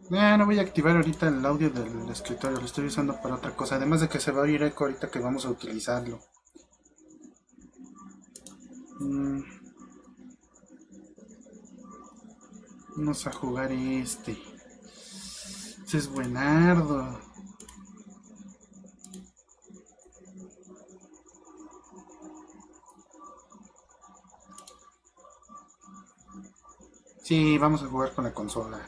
No voy a activar ahorita el audio del escritorio, lo estoy usando para otra cosa. Además de que se va a oír eco ahorita que vamos a utilizarlo. Mm, Vamos a jugar este. Este es buenardo. Sí, vamos a jugar con la consola.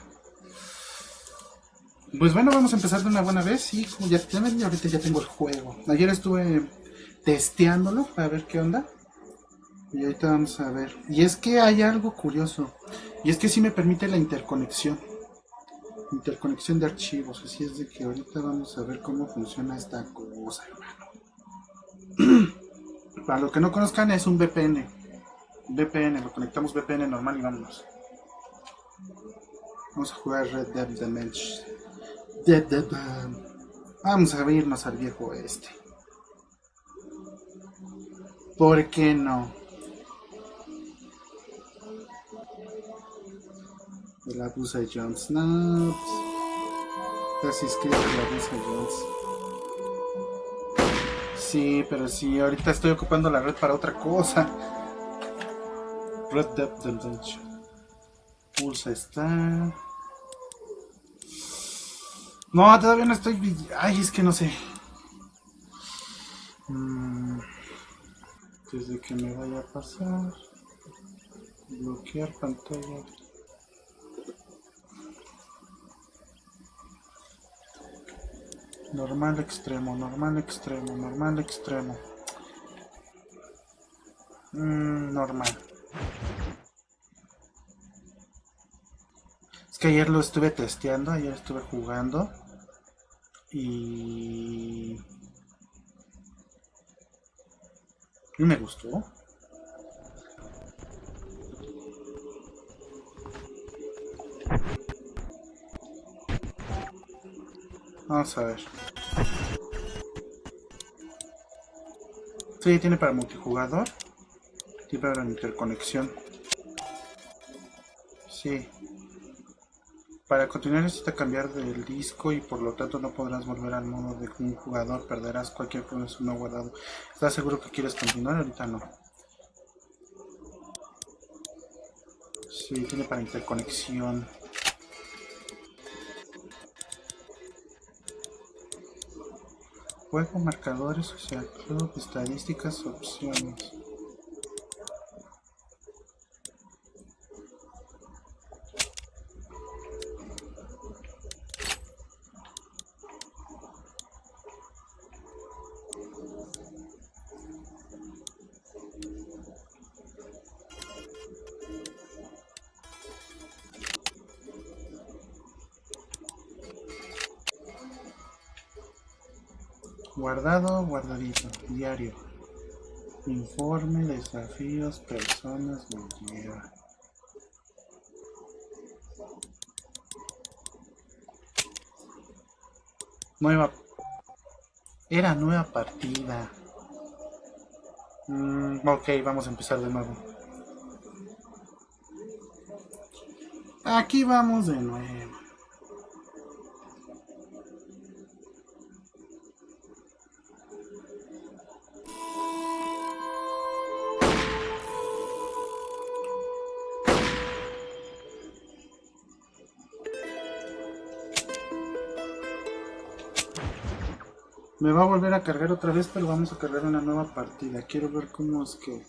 Pues bueno, vamos a empezar de una buena vez. Sí, ahorita ya tengo el juego. Ayer estuve testeándolo para ver qué onda. Y ahorita vamos a ver. Y es que hay algo curioso. Y es que sí me permite la interconexión. Interconexión de archivos. Así es de que ahorita vamos a ver cómo funciona esta cosa, hermano. Para los que no conozcan, es un VPN. VPN, lo conectamos VPN normal y vámonos. Vamos a jugar Red Dead Redemption. Vamos a irnos al viejo este. ¿Por qué no? El Abusa Jones. No, pues, casi escrito el Abusa Jones. Sí, pero sí, ahorita estoy ocupando la red para otra cosa. Red Dead Redemption. Pulsa está. No, todavía no estoy. Ay, es que no sé. Desde que me vaya a pasar. Bloquear pantalla. Normal extremo, normal extremo, normal extremo. Normal. Es que ayer lo estuve testeando, ayer estuve jugando. Y me gustó. Vamos a ver. Sí, tiene para multijugador. Tiene para interconexión. Sí. Para continuar necesita cambiar del disco y por lo tanto no podrás volver al modo de un jugador. Perderás cualquier progreso no guardado. ¿Estás seguro que quieres continuar? Ahorita no. Sí, tiene para interconexión. Juego, marcadores, social club, estadísticas, opciones. Guardado, guardadito, diario. Informe, desafíos, personas, me lleva. Nueva. Era nueva partida. Ok, vamos a empezar de nuevo. Aquí vamos de nuevo. Me va a volver a cargar otra vez, pero vamos a cargar una nueva partida. Quiero ver cómo es que...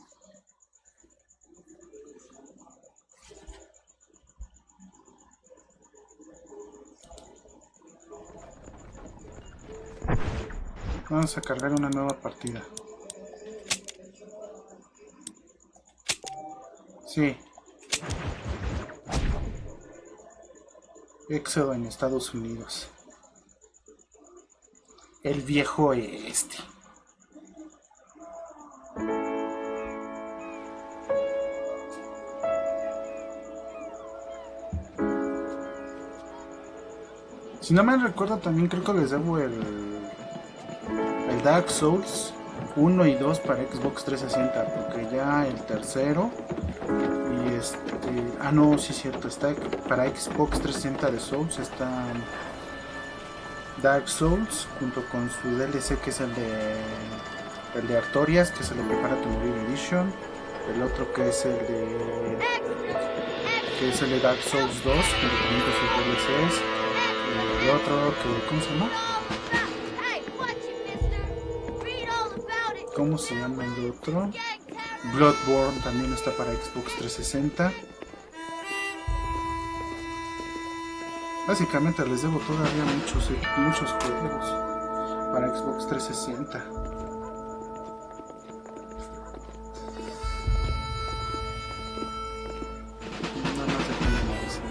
Vamos a cargar una nueva partida. Sí. Éxodo en Estados Unidos. El viejo este. Si no me recuerdo, también creo que les debo el Dark Souls 1 y 2 para Xbox 360, porque ya el tercero y Ah, no, sí es cierto. Está para Xbox 360 de Souls. Está Dark Souls junto con su DLC que es el de Artorias, que se lo prepara tu Mobile Edition. El otro que es el de Dark Souls 2, junto con sus DLCs. El otro que, ¿cómo se llama? ¿Cómo se llama el otro? Bloodborne también está para Xbox 360. Básicamente les debo todavía muchos juegos para Xbox 360. Nada más déjenme decir.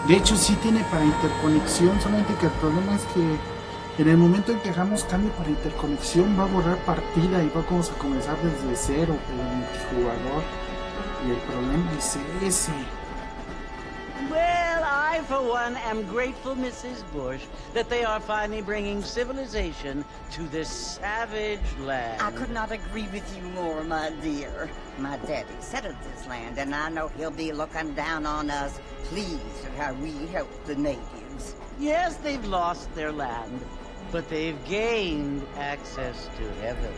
De hecho sí tiene para interconexión, solamente que el problema es que en el momento en que hagamos cambio para interconexión va a borrar partida y vamos a comenzar desde cero el multijugador. Y el problema es ese. Well, I, for one, am grateful, Mrs. Bush, that they are finally bringing civilization to this savage land. I could not agree with you more, my dear. My daddy settled this land, and I know he'll be looking down on us, pleased at how we help the natives. Yes, they've lost their land, but they've gained access to heaven.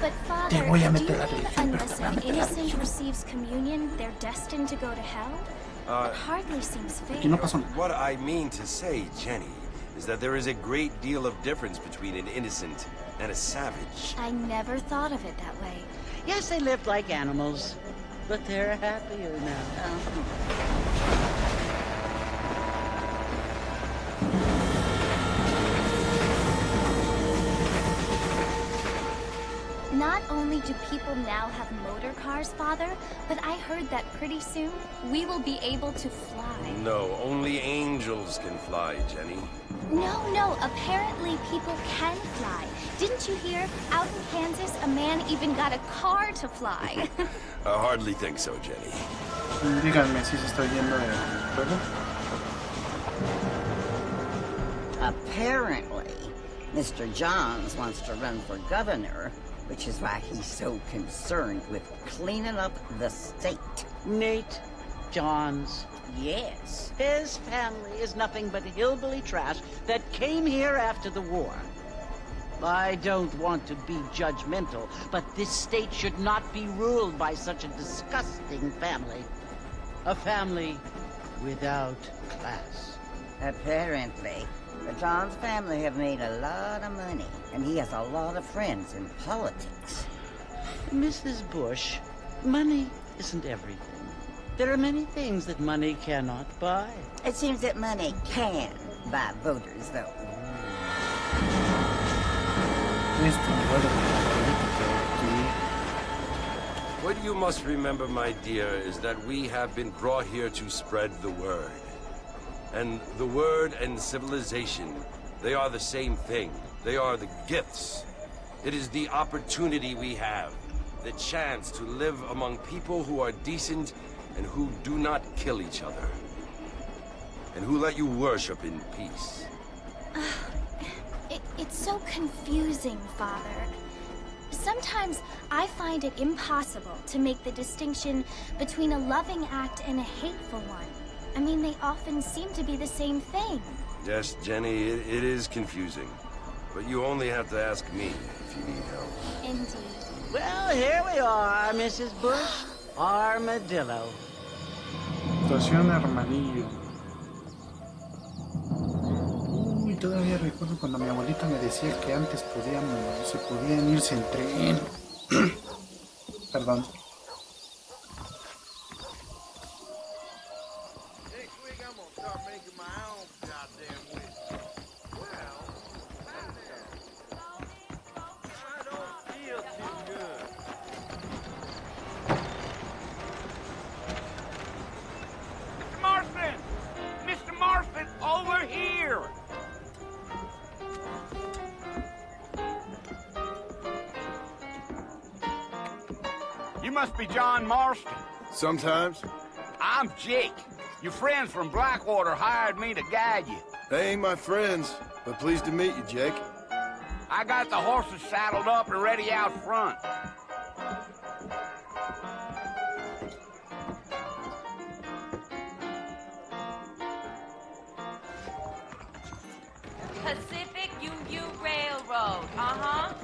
But Father, do you mean unless an innocent receives communion, they're destined to go to hell? It hardly seems fair. What I mean to say, Jenny, is that there is a great deal of difference between an innocent and a savage. I never thought of it that way. Yes, they lived like animals, but they're happier now. Not only do people now have motor cars, Father, but I heard that pretty soon we will be able to fly. No, only angels can fly, Jenny. No, apparently people can fly. Didn't you hear? Out in Kansas, a man even got a car to fly. I hardly think so, Jenny. Díganme si se está oyendo el juego. Apparently, Mr. Johns wants to run for governor, which is why he's so concerned with cleaning up the state. Nate Johns. Yes. His family is nothing but hillbilly trash that came here after the war. I don't want to be judgmental, but this state should not be ruled by such a disgusting family. A family without class. Apparently. The Johns family have made a lot of money, and he has a lot of friends in politics. Mrs. Bush, money isn't everything. There are many things that money cannot buy. It seems that money can buy voters, though. What you must remember, my dear, is that we have been brought here to spread the word. And the word and civilization, they are the same thing. They are the gifts. It is the opportunity we have, the chance to live among people who are decent and who do not kill each other. And who let you worship in peace. It's so confusing, Father. Sometimes I find it impossible to make the distinction between a loving act and a hateful one. I mean, they often seem to be the same thing. Yes, Jenny, it is confusing. But you only have to ask me if you need help. Indeed. Well, here we are, Mrs. Bush. Armadillo. Situación Armadillo. Uy, todavía recuerdo cuando mi abuelita me decía que antes se podían irse en tren. Perdón. Next week I'm gonna start making my own goddamn whiskey. Well, I don't feel too good. Mr. Marston! Mr. Marston, over here! You must be John Marston. Sometimes. I'm Jake. Your friends from Blackwater hired me to guide you. They ain't my friends, but pleased to meet you, Jake. I got the horses saddled up and ready out front. Pacific Union Railroad, uh-huh.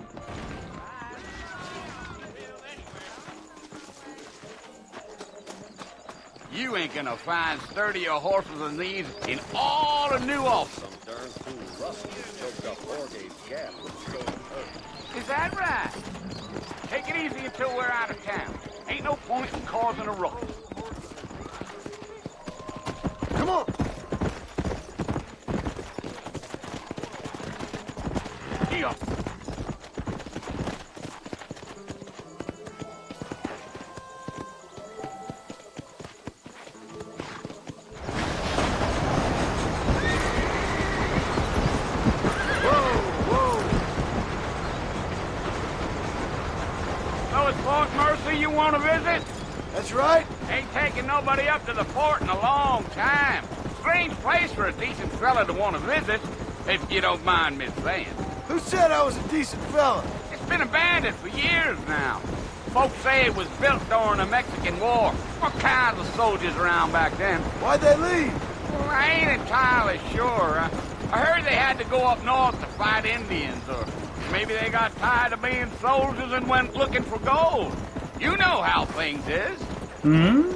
You ain't gonna find sturdier horses than these in all of New Ulster. Some darn fool Russell choked up Morgate's gap with stolen earth. Is that right? Take it easy until we're out of town. Ain't no point in causing a ruckus. Come on! Here. So it's Fort Mercy you want to visit? That's right. Ain't taken nobody up to the fort in a long time. Strange place for a decent fella to want to visit, if you don't mind me saying. Who said I was a decent fella? It's been abandoned for years now. Folks say it was built during the Mexican War. What kinds of soldiers around back then? Why'd they leave? Well, I ain't entirely sure. I heard they had to go up north to fight Indians, or maybe they got tired of being soldiers and went looking for gold. You know how things is. Hmm?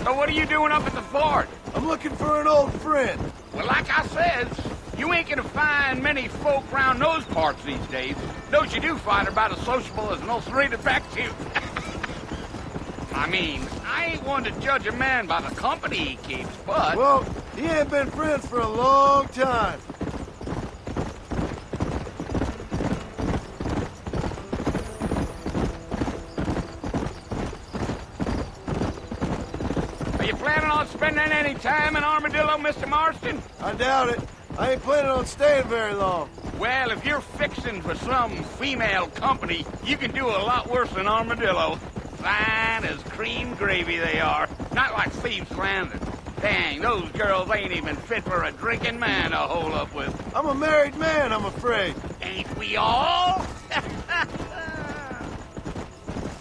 So what are you doing up at the fort? I'm looking for an old friend. Well, like I said, you ain't gonna find many folk around those parts these days. Those you do find are about as sociable as an ulcerated back tooth. I mean, I ain't one to judge a man by the company he keeps, but... Well, he ain't been friends for a long time. Are you planning on spending any time in Armadillo, Mr. Marston? I doubt it. I ain't planning on staying very long. Well, if you're fixing for some female company, you can do a lot worse than Armadillo. Fine as cream gravy they are. Not like Thieves' Landing. Dang, those girls ain't even fit for a drinking man to hole up with. I'm a married man, I'm afraid. Ain't we all?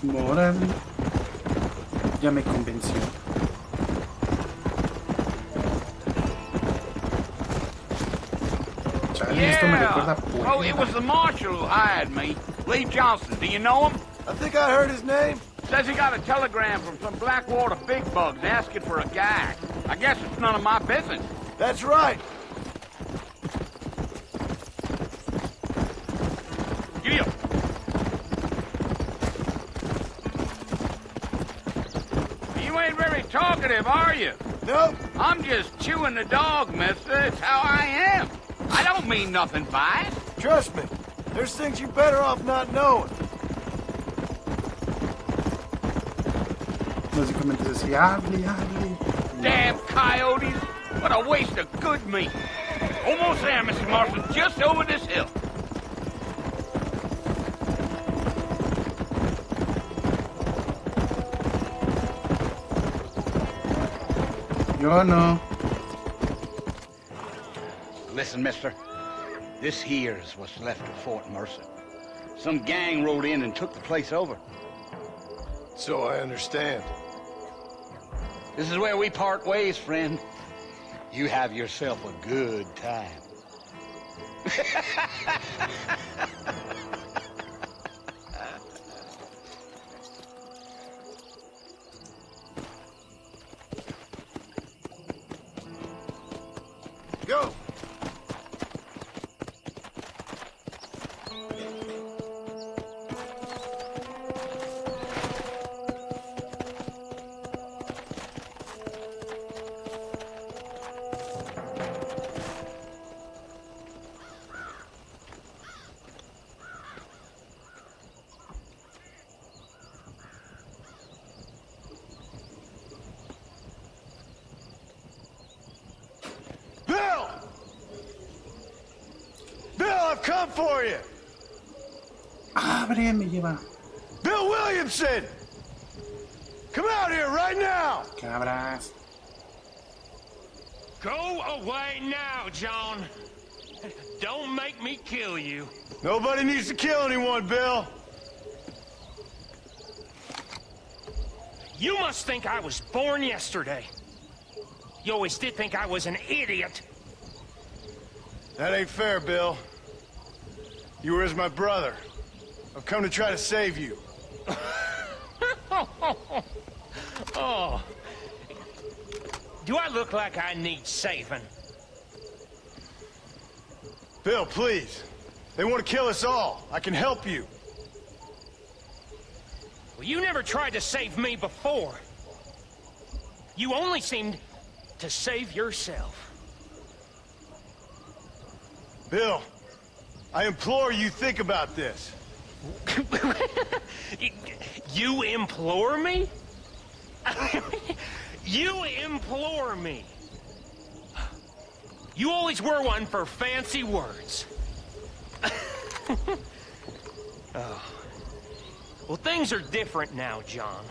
Órale. Ya me convenció. Chale, esto me recuerda a Oh, it was the marshal who hired me. Lee Johnson, do you know him? I think I heard his name. Says he got a telegram from some Blackwater big bugs asking for a guy. I guess it's none of my business. That's right. Giddy up. You ain't very talkative, are you? Nope. I'm just chewing the dog, mister. It's how I am. I don't mean nothing by it. Trust me. There's things you're better off not knowing. Básicamente decía, hable. Damn coyotes. What a waste of good meat. Almost there, Mr. Marston. Just over this hill. Yo no. Listen, mister. This here's what's left of Fort Mercer. Some gang rode in and took the place over. So I understand. This is where we part ways, friend. You have yourself a good time. Go! done for you? Abre, me lleva. Bill Williamson! Come out here right now! Cabras. Go away now, John. Don't make me kill you. Nobody needs to kill anyone, Bill. You must think I was born yesterday. You always did think I was an idiot. That ain't fair, Bill. You were as my brother. I've come to try to save you. Oh. Do I look like I need saving? Bill, please. They want to kill us all. I can help you. Well, you never tried to save me before. You only seemed to save yourself. Bill, I implore you think about this. You implore me? You implore me. You always were one for fancy words. Oh. Well, things are different now, John.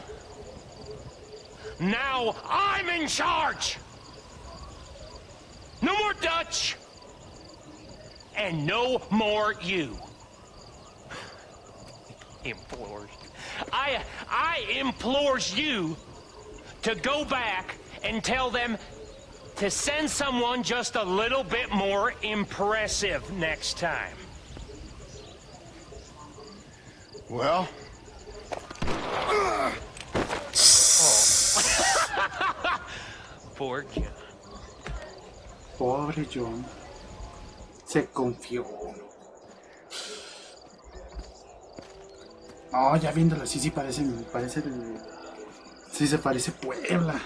Now I'm in charge. No more Dutch. And no more you. Implores. I implores you to go back and tell them to send someone just a little bit more impressive next time. Well? Oh. Poor John. Pobre John. Se confió. No, ya viéndolo así, sí parece sí se parece Puebla.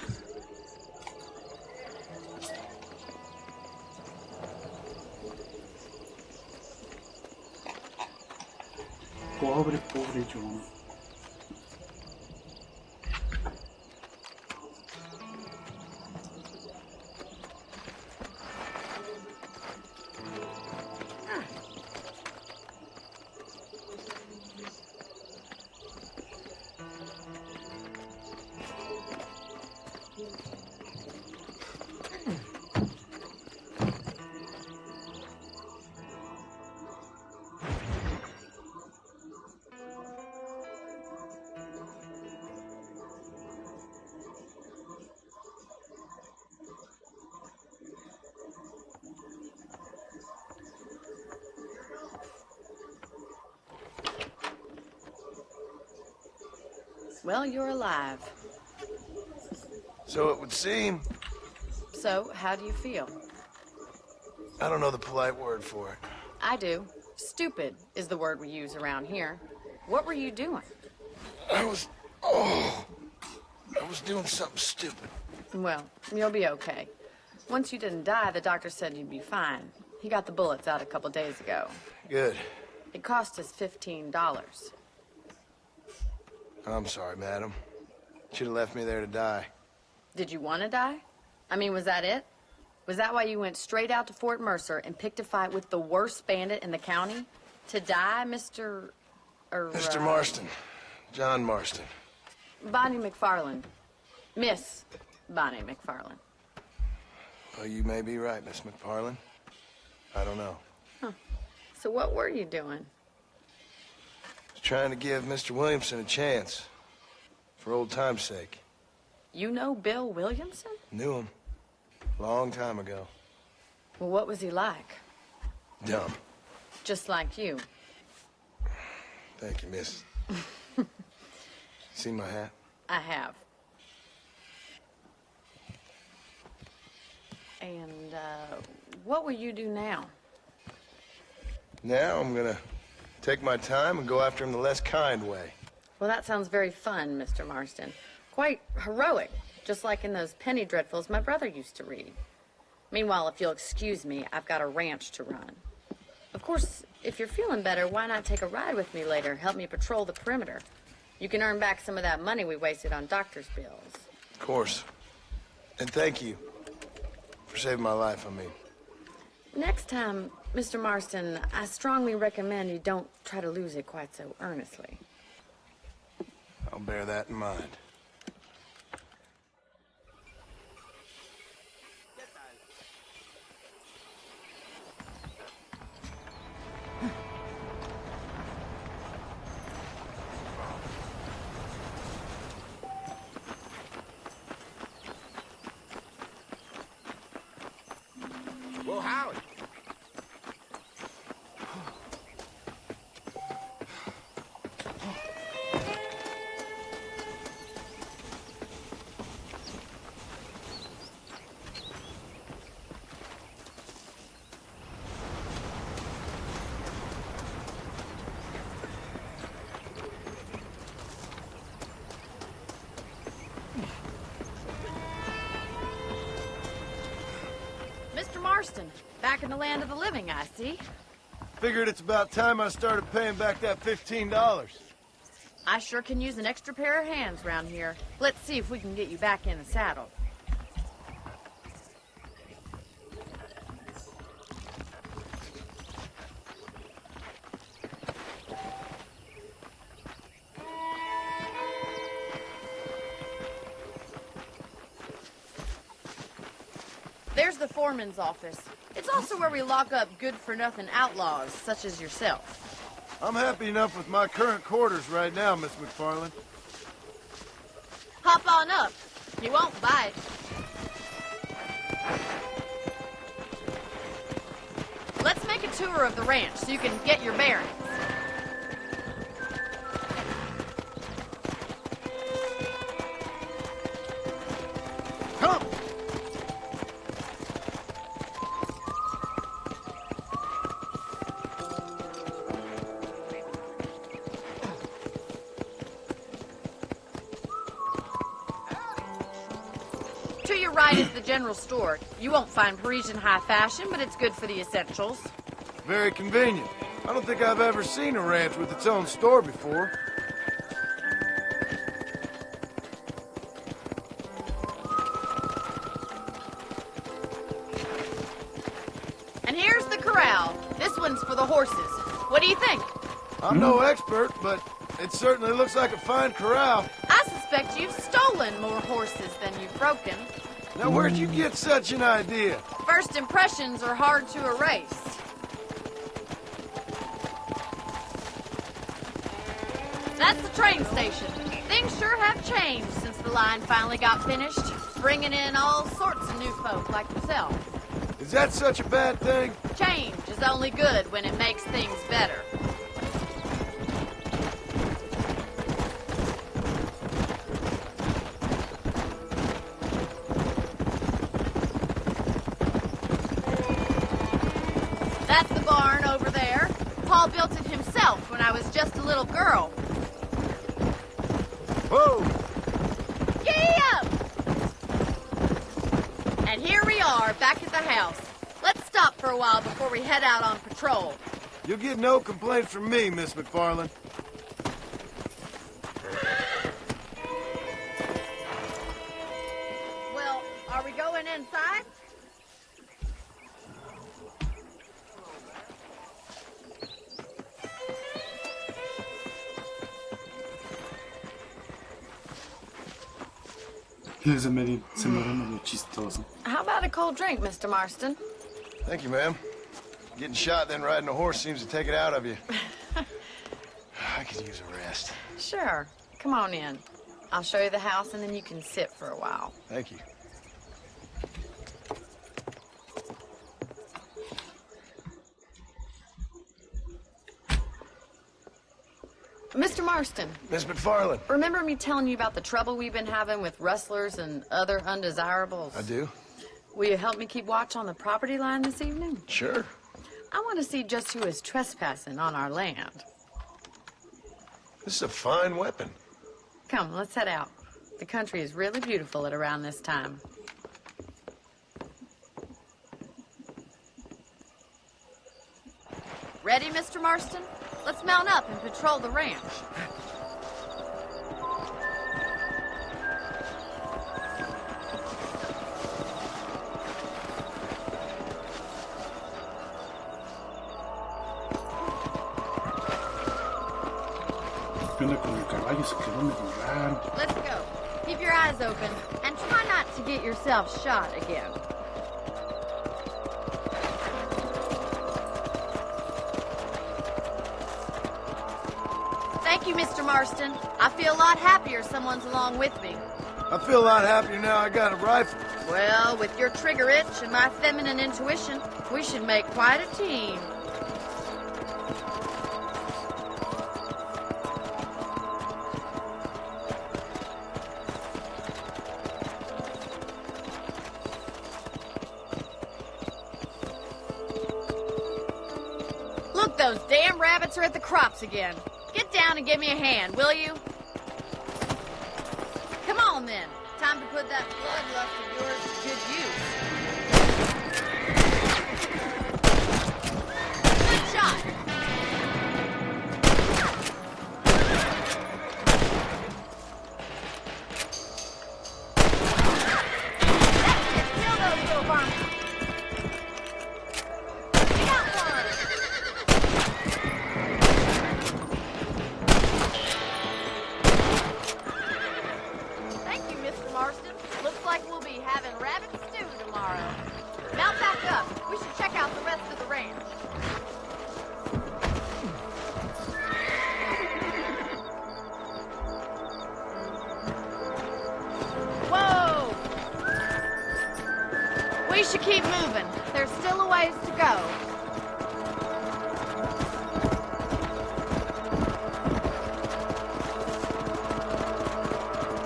Pobre John. Well, you're alive. So it would seem. So, how do you feel? I don't know the polite word for it. I do. Stupid is the word we use around here. What were you doing? I was doing something stupid. Well, you'll be okay. Once you didn't die, the doctor said you'd be fine. He got the bullets out a couple days ago. Good. It cost us $15. I'm sorry, madam. Should have left me there to die. Did you want to die? I mean, was that it? Was that why you went straight out to Fort Mercer and picked a fight with the worst bandit in the county? To die, Mr. Mr. Marston. John Marston. Bonnie McFarland. Miss Bonnie McFarland. Well, you may be right, Miss McFarland. I don't know. Huh. So what were you doing? Trying to give Mr. Williamson a chance. For old time's sake. You know Bill Williamson? Knew him. Long time ago. Well, what was he like? Dumb. Just like you. Thank you, miss. See my hat? I have. And, what will you do now? Now I'm gonna take my time and go after him the less kind way. Well, that sounds very fun, Mr. Marston. Quite heroic, just like in those penny dreadfuls my brother used to read. Meanwhile, if you'll excuse me, I've got a ranch to run. Of course, if you're feeling better, why not take a ride with me later? Help me patrol the perimeter. You can earn back some of that money we wasted on doctor's bills. Of course. And thank you for saving my life, I mean. Next time, Mr. Marston, I strongly recommend you don't try to lose it quite so earnestly. I'll bear that in mind. Well, howdy. Mr. Marston, back in the land of the living, I see. Figured it's about time I started paying back that $15. I sure can use an extra pair of hands around here. Let's see if we can get you back in the saddle. There's the foreman's office. It's also where we lock up good-for-nothing outlaws, such as yourself. I'm happy enough with my current quarters right now, Miss McFarland. Hop on up. You won't bite. Let's make a tour of the ranch so you can get your bearings. Come! To your right is the general store. You won't find Parisian high fashion, but it's good for the essentials. Very convenient. I don't think I've ever seen a ranch with its own store before. And here's the corral. This one's for the horses. What do you think? I'm no expert, but it certainly looks like a fine corral. I suspect you've stolen more horses than you've broken. Now, where'd you get such an idea? First impressions are hard to erase. That's the train station. Things sure have changed since the line finally got finished, bringing in all sorts of new folk like yourself. Is that such a bad thing? Change is only good when it makes things better. That's the barn over there. Paul built it himself when I was just a little girl. Whoa! Yeah! And here we are, back at the house. Let's stop for a while before we head out on patrol. You'll get no complaints from me, Miss McFarland. Well, are we going inside? Se me ve medio chistoso. How about a cold drink, Mr. Marston? Thank you, ma'am. Getting shot, then riding a horse seems to take it out of you. I could use a rest. Sure. Come on in. I'll show you the house, and then you can sit for a while. Thank you. Mr. Marston, Miss McFarland. remember me telling you about the trouble we've been having with rustlers and other undesirables? I do? Will you help me keep watch on the property line this evening? Sure. I want to see just who is trespassing on our land. This is a fine weapon. Come, let's head out. The country is really beautiful at around this time. Ready, Mr. Marston? Let's mount up and patrol the ranch. Eso quedó medio raro. Let's go. Keep your eyes open and try not to get yourself shot again. Thank you, Mr. Marston. I feel a lot happier someone's along with me. I feel a lot happier now I got a rifle. Well, with your trigger itch and my feminine intuition, we should make quite a team. Look, those damn rabbits are at the crops again. Get down and give me a hand, will you? Come on, then. Time to put that bloodlust of yours to good use. Good shot. That's it. Kill those little varmints. We got one. Thank you, Mr. Marston. Looks like we'll be having rabbit stew tomorrow. Mount back up. We should check out the rest of the ranch. Whoa! We should keep moving. There's still a ways to go.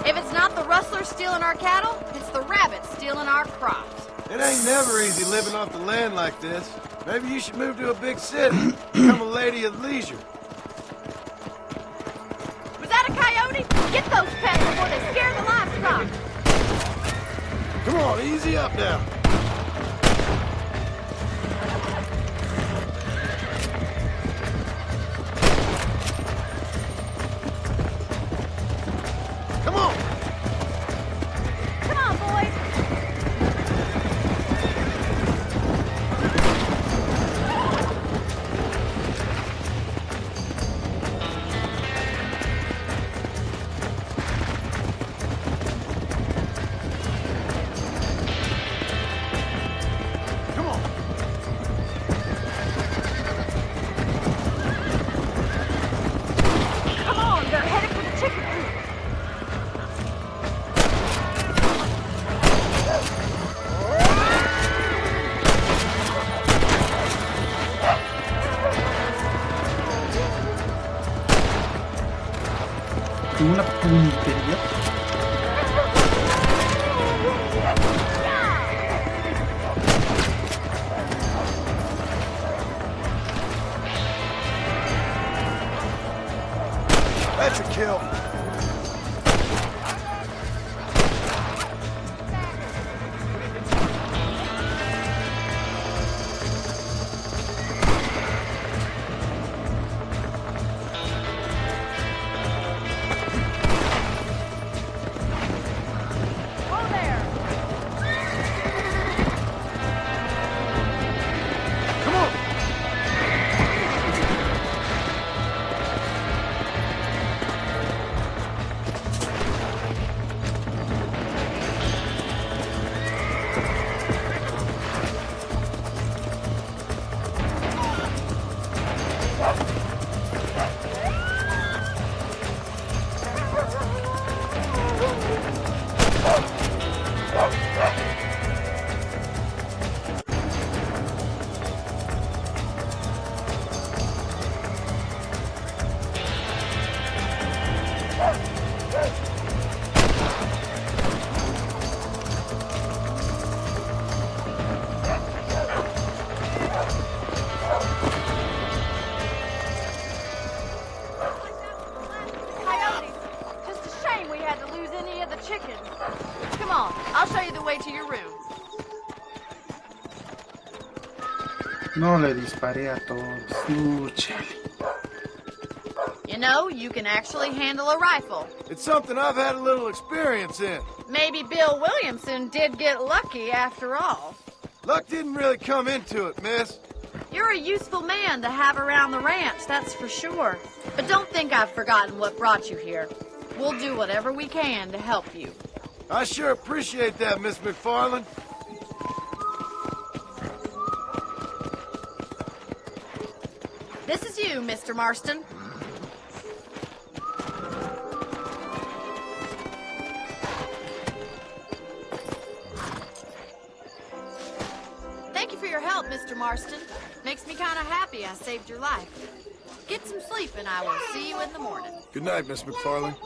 If it's not the rustlers stealing our cattle, it's the rabbits stealing our crops. It ain't never easy living off the land like this. Maybe you should move to a big city. Become a lady of leisure. Was that a coyote? Get those pets before they scare the livestock. Come on, easy up now. Come on. Come on, boys. Come on. Come on, they're headed for the chicken coop. Como una puntería. That's a kill. Whoa there. Come on. Coyotes. Just a shame we had to lose any of the chickens. Come on, I'll show you the way to your room. No le disparé a todos. Chale. You know, you can actually handle a rifle. It's something I've had a little experience in. Maybe Bill Williamson did get lucky after all. Luck didn't really come into it, miss. You're a useful man to have around the ranch, that's for sure. But don't think I've forgotten what brought you here. We'll do whatever we can to help you. I sure appreciate that, Miss McFarland. This is you, Mr. Marston. Thank you for your help, Mr. Marston. Makes me kind of happy I saved your life. Get some sleep and I will see you in the morning. Good night, Miss McFarland.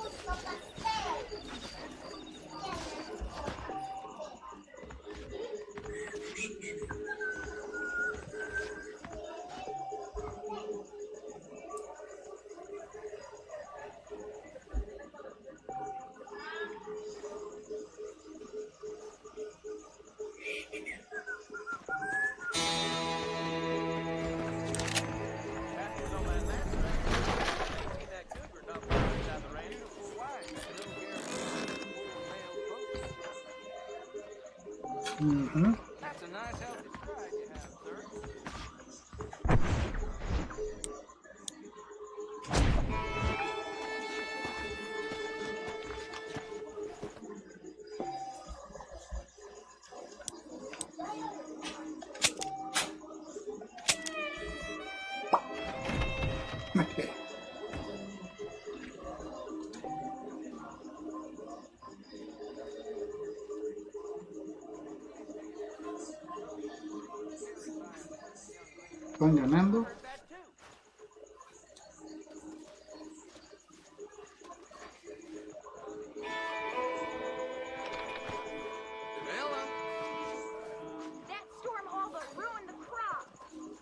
That's a nice healthy stride you have, sir. Van ganando. That storm all but ruined the crop.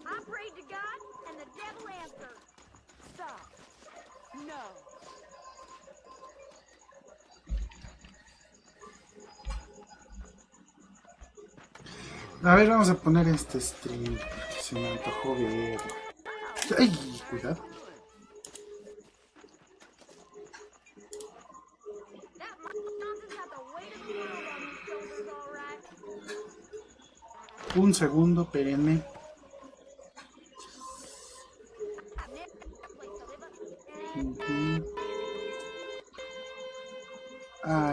I prayed to God, and the devil answered. Stop. No. A ver, vamos a poner este stream porque se me antojó verlo. ¡Ay! Cuidado. That monster's got the weight of the world on his shoulders, all right. Un segundo, espérenme.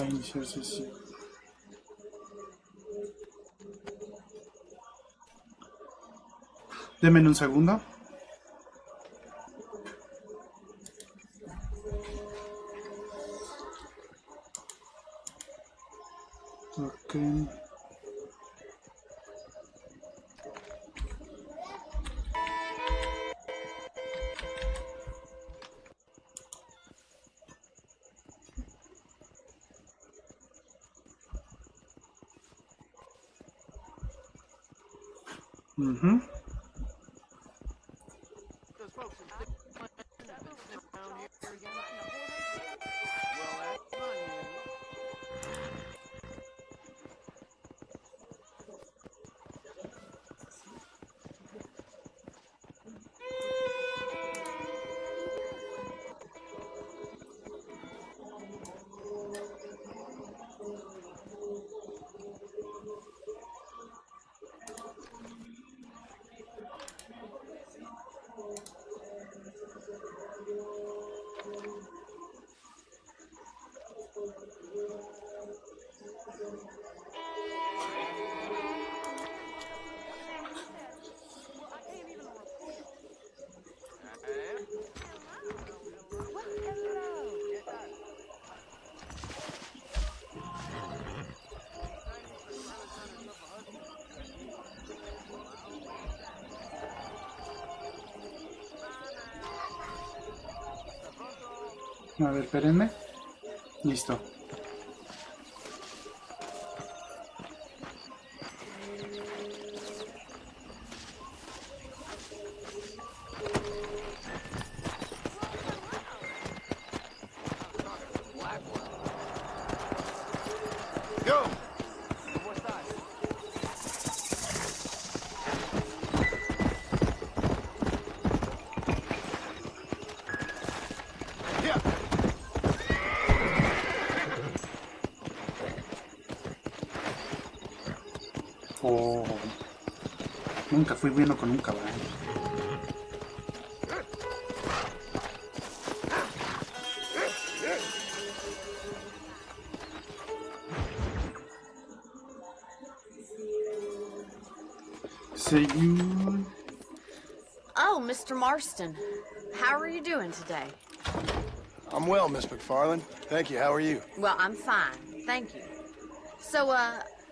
Iniciar sesión. Denme un segundo. Ok. A ver, espérenme. Listo. Oh, nunca fui bueno con un caballo. See you. Oh, Mr. Marston. How are you doing today? I'm well, Miss McFarland. Thank you. How are you? Well, I'm fine. Thank you. So,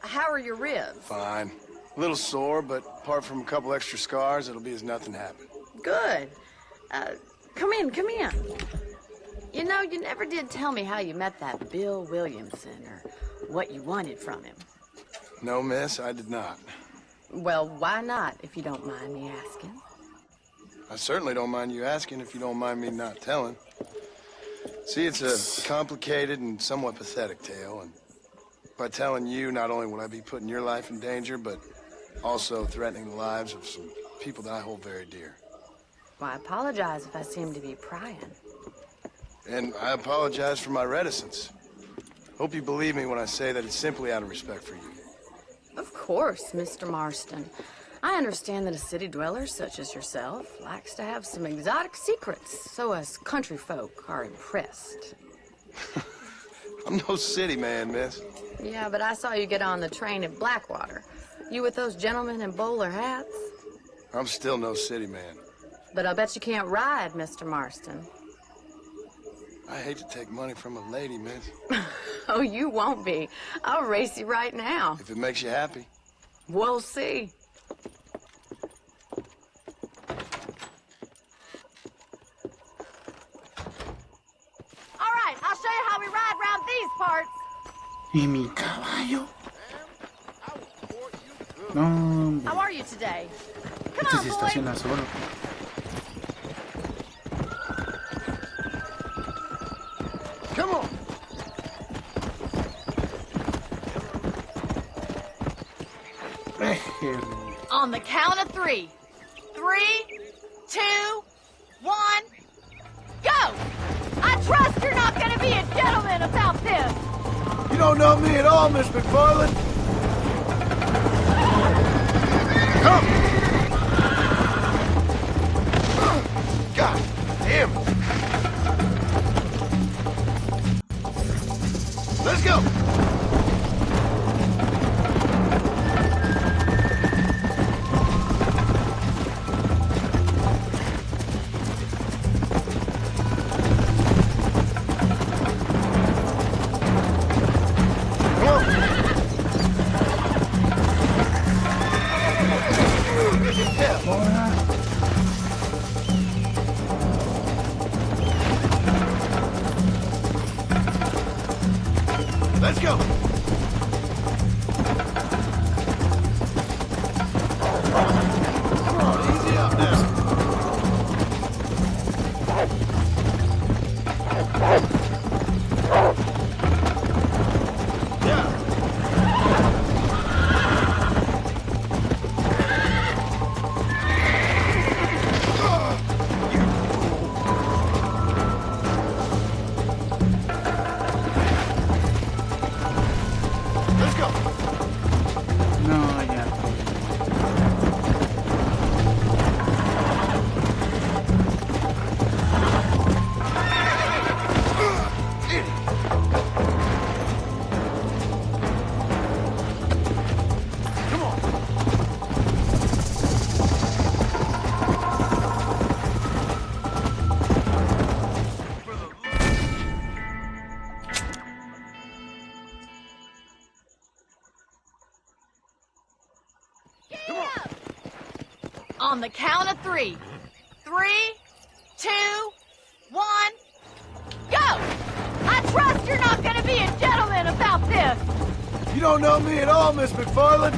how are your ribs? Fine. A little sore, but apart from a couple extra scars, it'll be as nothing happened. Good. Come in, come in. You know, you never did tell me how you met that Bill Williamson or what you wanted from him. No, miss, I did not. Well, why not, if you don't mind me asking? I certainly don't mind you asking if you don't mind me not telling. See, it's a complicated and somewhat pathetic tale, and by telling you, not only will I be putting your life in danger, but also threatening the lives of some people that I hold very dear. Well, I apologize if I seem to be prying. And I apologize for my reticence. Hope you believe me when I say that it's simply out of respect for you. Of course, Mr. Marston. I understand that a city dweller such as yourself likes to have some exotic secrets, so us country folk are impressed. I'm no city man, miss. Yeah, but I saw you get on the train at Blackwater. You with those gentlemen in bowler hats? I'm still no city man. But I bet you can't ride, Mr. Marston. I hate to take money from a lady, miss. Oh, you won't be. I'll race you right now. If it makes you happy. We'll see. All right, I'll show you how we ride around these parts. ¿Y mi caballo? No, How are you today? Come este on, se boy. estaciona solo. Come on. On the count of 3. 3, 2, 1, go! I trust you're not going to be a gentleman about this. You don't know me at all, Miss McFarland. Come! God damn it! Let's go! Let's go! Come on, easy up now. Yeah. Let's go. No, ya. Come on. On the count of 3. 3, 2, 1, go! I trust you're not going to be a gentleman about this. You don't know me at all, Miss McFarland.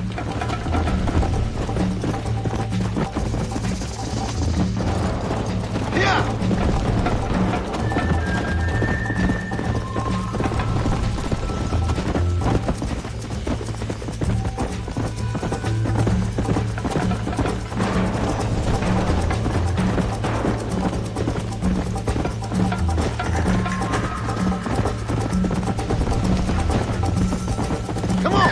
Yeah. Come on.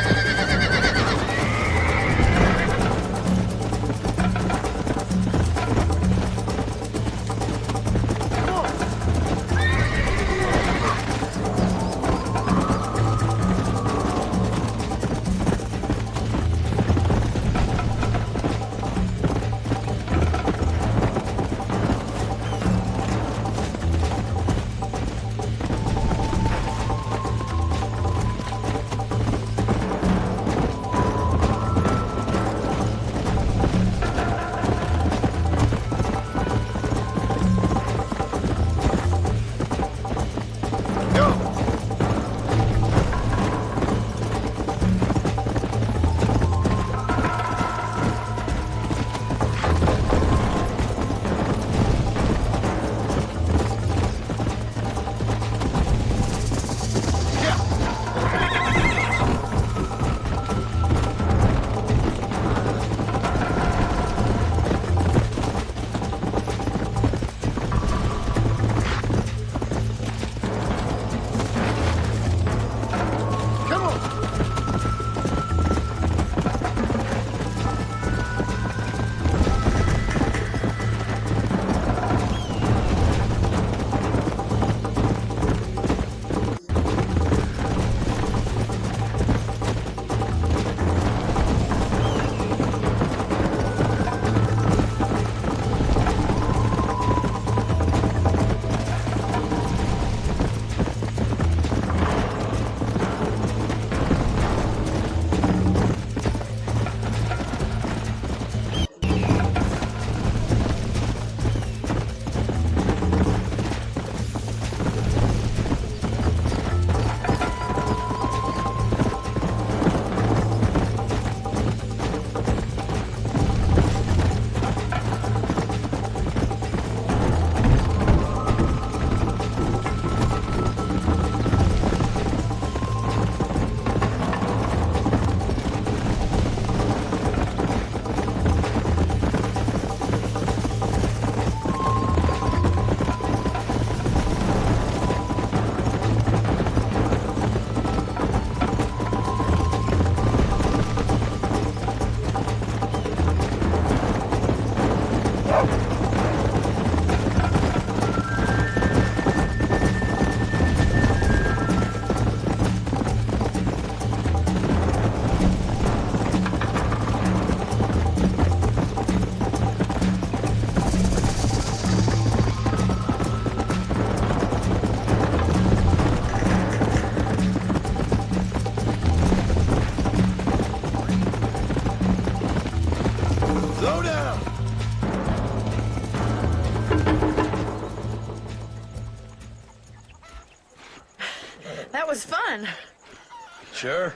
Sure.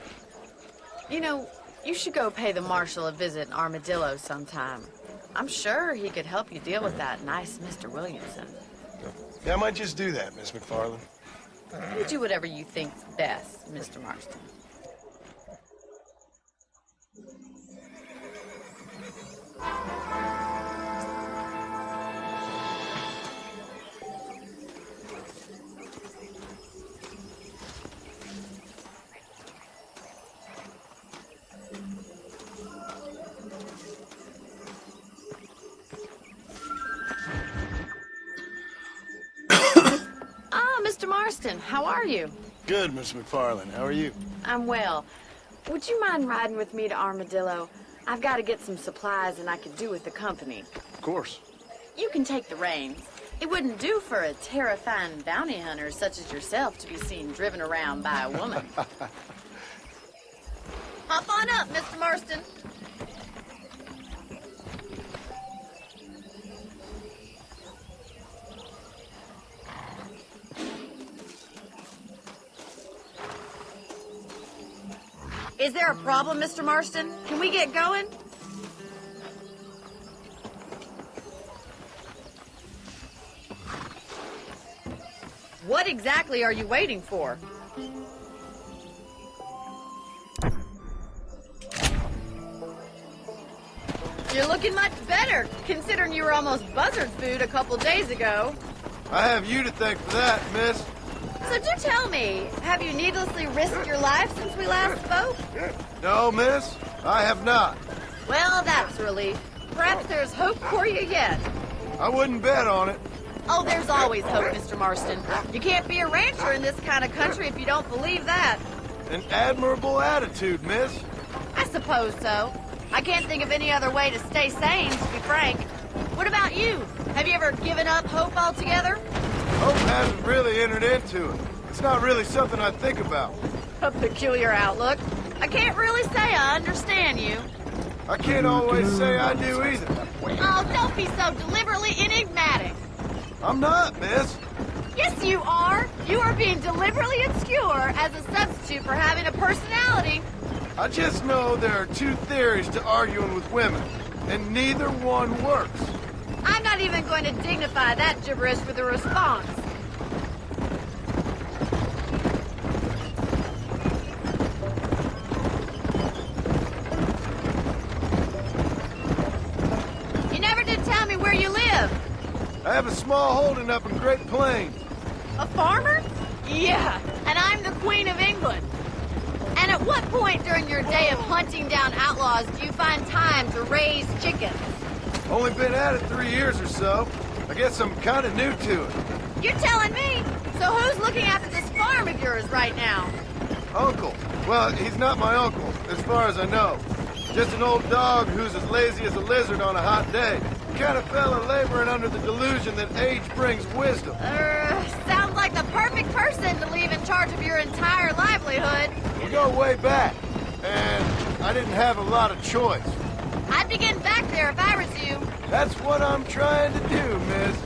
You know, you should go pay the marshal a visit in Armadillo sometime. I'm sure he could help you deal with that nice Mr. Williamson. Yeah, I might just do that, Miss McFarland. You do whatever you think's best, Mr. Marston. Mr. Marston, how are you? Good, Miss McFarland. How are you? I'm well. Would you mind riding with me to Armadillo? I've got to get some supplies and I could do with the company. Of course. You can take the reins. It wouldn't do for a terrifying bounty hunter such as yourself to be seen driven around by a woman. Hop on up, Mr. Marston. Is there a problem, Mr. Marston? Can we get going? What exactly are you waiting for? You're looking much better, considering you were almost buzzard food a couple days ago. I have you to thank for that, miss. So do tell me, have you needlessly risked your life since we last spoke? No, miss, I have not. Well, that's a relief. Perhaps there's hope for you yet. I wouldn't bet on it. Oh, there's always hope, Mr. Marston. You can't be a rancher in this kind of country if you don't believe that. An admirable attitude, miss. I suppose so. I can't think of any other way to stay sane, to be frank. What about you? Have you ever given up hope altogether? Hope hasn't really entered into it. It's not really something I think about. A peculiar outlook. I can't really say I understand you. I can't always say I do either. Oh, don't be so deliberately enigmatic. I'm not, miss. Yes, you are. You are being deliberately obscure as a substitute for having a personality. I just know there are two theories to arguing with women, and neither one works. I'm not even going to dignify that gibberish with a response. You never did tell me where you live. I have a small holding up in Great Plains. A farmer? Yeah, and I'm the Queen of England. And at what point during your day of hunting down outlaws do you find time to raise chickens? Only been at it 3 years or so. I guess I'm kind of new to it. You're telling me? So who's looking after this farm of yours right now? Uncle. Well, he's not my uncle, as far as I know. Just an old dog who's as lazy as a lizard on a hot day. Kind of fella laboring under the delusion that age brings wisdom. Sounds like the perfect person to leave in charge of your entire livelihood. We go way back, and I didn't have a lot of choice. I'd be getting back there if I was you. That's what I'm trying to do, miss.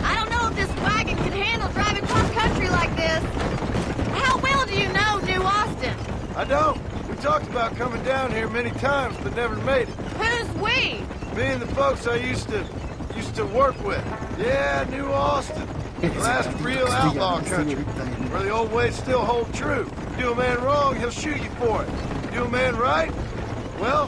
I don't know if this wagon can handle driving cross-country like this. How well do you know New Austin? I don't. We talked about coming down here many times, but never made it. Who's we? Me and the folks I used to work with. Yeah, New Austin. The last real outlaw country, where the old ways still hold true. Do a man wrong, he'll shoot you for it. Do a man right, well,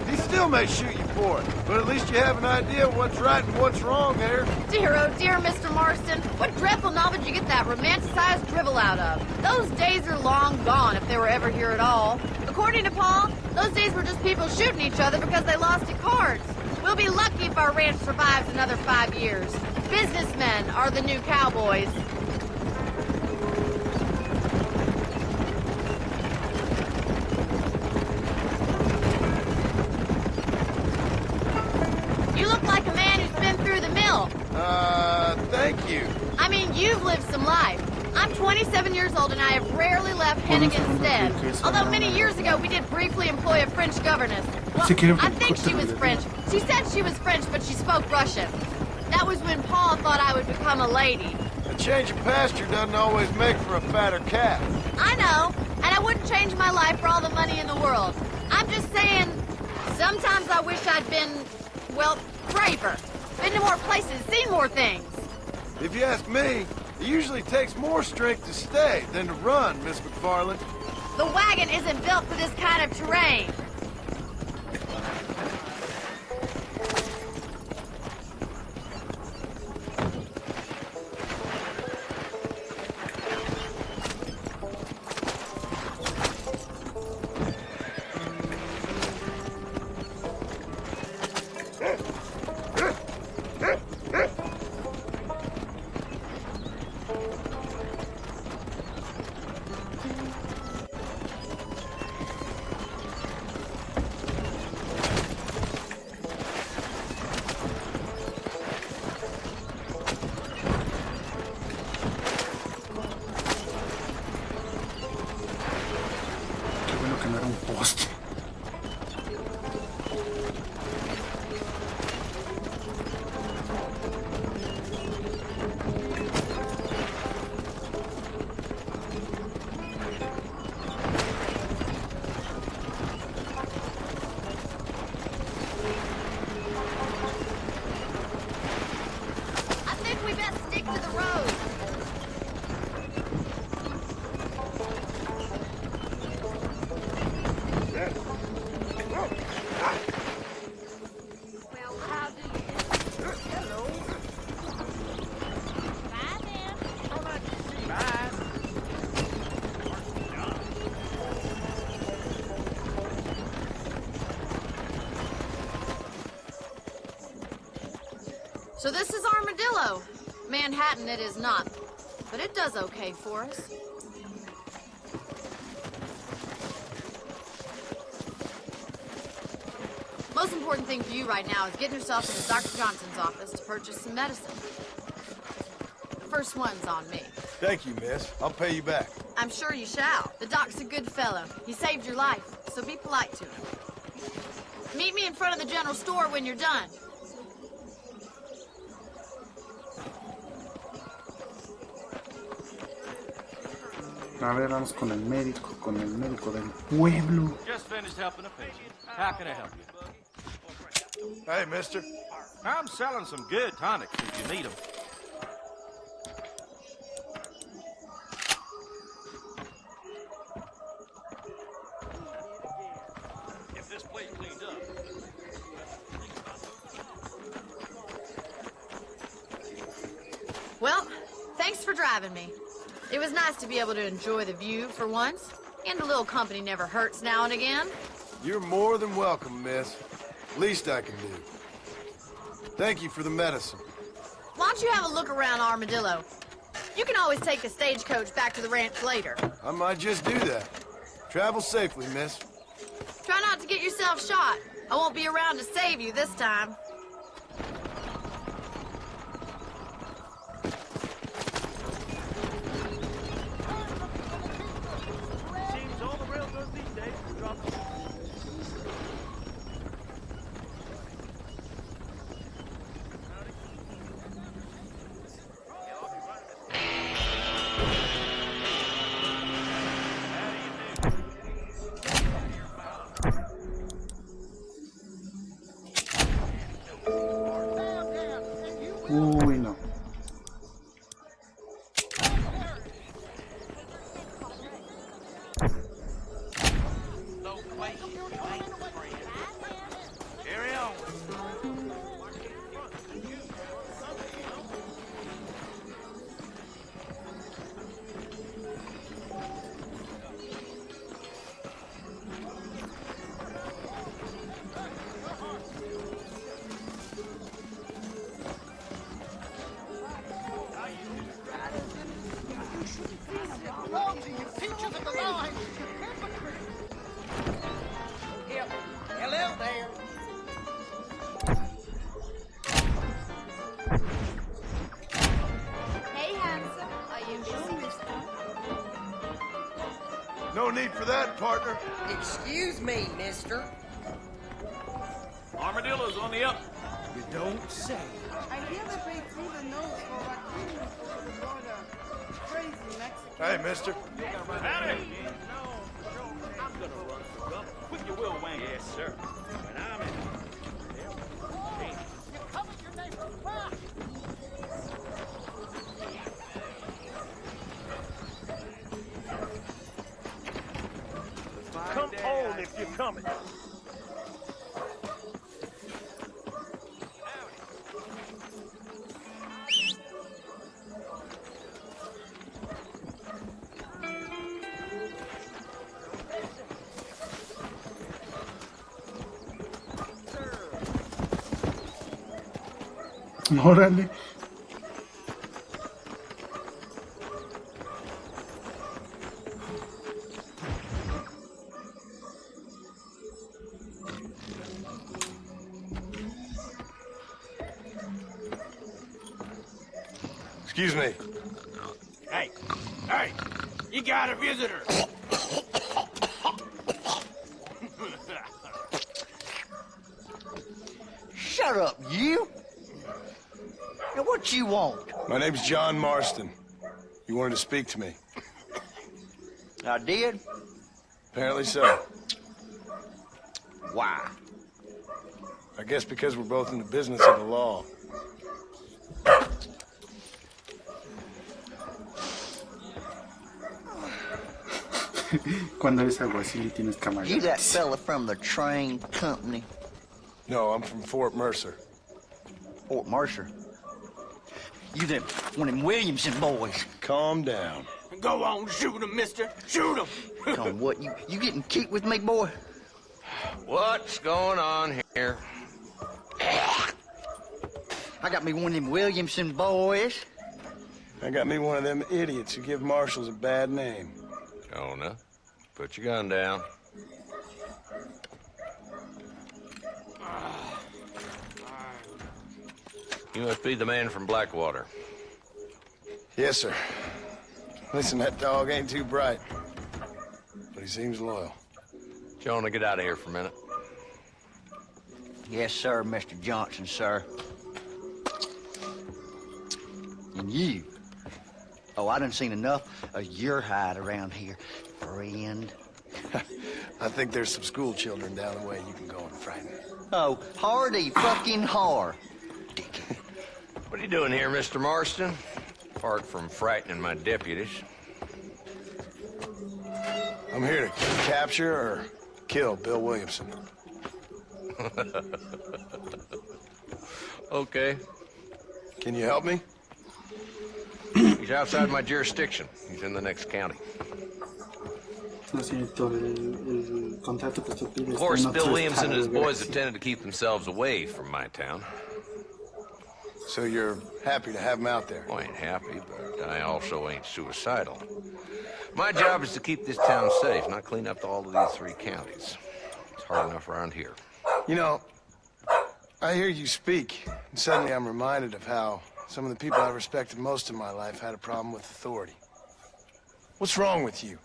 he still may shoot you for it. But at least you have an idea of what's right and what's wrong there. Dear, oh dear, Mr. Marston. What dreadful novel did you get that romanticized drivel out of? Those days are long gone, if they were ever here at all. According to Paul, those days were just people shooting each other because they lost at cards. We'll be lucky if our ranch survives another 5 years. Businessmen are the new cowboys. You look like a man who's been through the mill. Thank you. I mean, you've lived some life. I'm 27 years old and I have rarely left Hennigan's Stead. Although many years ago we did briefly employ a French governess. Well, I think she was French. She said she was French, but she spoke Russian. That was when Paul thought I would become a lady. A change of pasture doesn't always make for a fatter calf. I know, and I wouldn't change my life for all the money in the world. I'm just saying, sometimes I wish I'd been, well, braver. Been to more places, seen more things. If you ask me, it usually takes more strength to stay than to run, Miss McFarland. The wagon isn't built for this kind of terrain. So this is Armadillo. Manhattan it is not, but it does okay for us. Most important thing for you right now is getting yourself into Dr. Johnson's office to purchase some medicine. The first one's on me. Thank you, miss. I'll pay you back. I'm sure you shall. The doc's a good fellow. He saved your life, so be polite to him. Meet me in front of the general store when you're done. A ver, vamos con el médico del pueblo. Just finished helping a patient. How can I help you? Hey, mister. I'm selling some good tonics if you need them. Get this place cleaned up. Well, thanks for driving me. It was nice to be able to enjoy the view for once, and a little company never hurts now and again. You're more than welcome, miss. Least I can do. Thank you for the medicine. Why don't you have a look around Armadillo? You can always take the stagecoach back to the ranch later. I might just do that. Travel safely, miss. Try not to get yourself shot. I won't be around to save you this time. Uy, no. Carry on. Hello there. Hey, handsome. Are you busy this time? No need for that, partner. Excuse me, mister. Armadillo's on the up. You don't say. I Hey, mister. Howdy. I'm gonna run for governor. With your will, Wayne. Yes, sir. When I'm in. Come on if you're coming. Órale. Excuse me. Hey, hey, you got a visitor. Shut up, you! Now, what you want? My name's John Marston. You wanted to speak to me. I did? Apparently so. Why? I guess because we're both in the business of the law. Cuando eres alguacil y tienes You that camaradas. fella from the train company? No, I'm from Fort Mercer. Fort Mercer? You them one of them Williamson boys? Calm down. Go on, shoot him, mister. Shoot him. Come, what, you getting cute with me, boy? What's going on here? I got me one of them Williamson boys. I got me one of them idiots who give marshals a bad name. Jonah, put your gun down. You must be the man from Blackwater. Yes, sir. Listen, that dog ain't too bright, but he seems loyal. Jonah, get out of here for a minute. Yes, sir, Mr. Johnson, sir. And you? Oh, I done seen enough of your hide around here, friend. I think there's some school children down the way you can go and frighten. Oh, hardy fucking har. What are you doing here, Mr. Marston? Apart from frightening my deputies. I'm here to capture or kill Bill Williamson. Okay. Can you help me? He's outside my jurisdiction. He's in the next county. No, señorito, el contrato que usted pide Of está course, en Bill otro Williamson and his estado, boys gracias. have tended to keep themselves away from my town. So you're happy to have him out there? Well, I ain't happy, but I also ain't suicidal. My job is to keep this town safe, not clean up all of these 3 counties. It's hard enough around here. You know, I hear you speak, and suddenly I'm reminded of how some of the people I've respected most in my life had a problem with authority. What's wrong with you?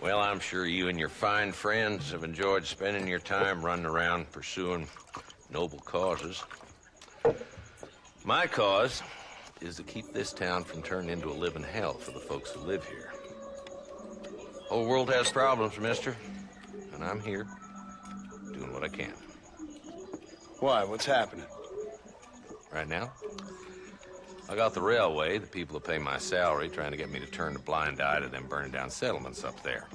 Well, I'm sure you and your fine friends have enjoyed spending your time running around pursuing noble causes. My cause is to keep this town from turning into a living hell for the folks who live here. Whole world has problems, mister, and I'm here doing what I can. Why? What's happening? Right now, I got the railway, the people who pay my salary, trying to get me to turn a blind eye to them burning down settlements up there.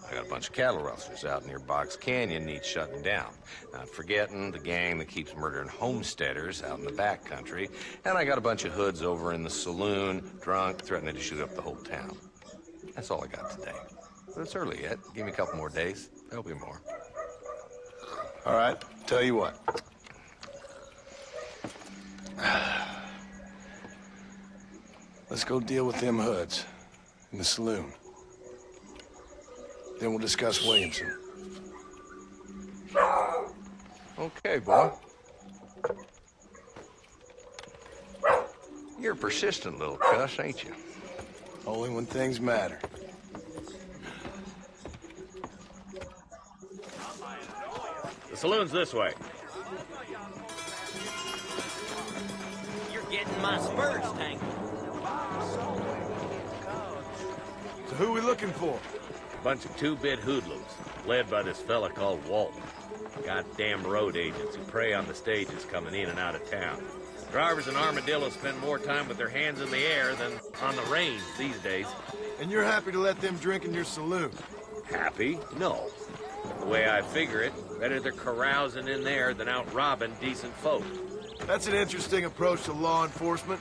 I got a bunch of cattle rustlers out near Box Canyon needs shutting down. Not forgetting the gang that keeps murdering homesteaders out in the back country. And I got a bunch of hoods over in the saloon, drunk, threatening to shoot up the whole town. That's all I got today. But it's early yet. Give me a couple more days. There'll be more. All right, tell you what. Let's go deal with them hoods in the saloon. Then we'll discuss Williamson. Okay, boy. You're a persistent little cuss, ain't you? Only when things matter. The saloon's this way. getting my spurs tangled. So who we looking for? Bunch of two-bit hoodlums, led by this fella called Walton. Goddamn road agents who prey on the stages coming in and out of town. Drivers in Armadillo spend more time with their hands in the air than on the range these days. And you're happy to let them drink in your saloon? Happy? No. The way I figure it, better they're carousing in there than out robbing decent folk. That's an interesting approach to law enforcement.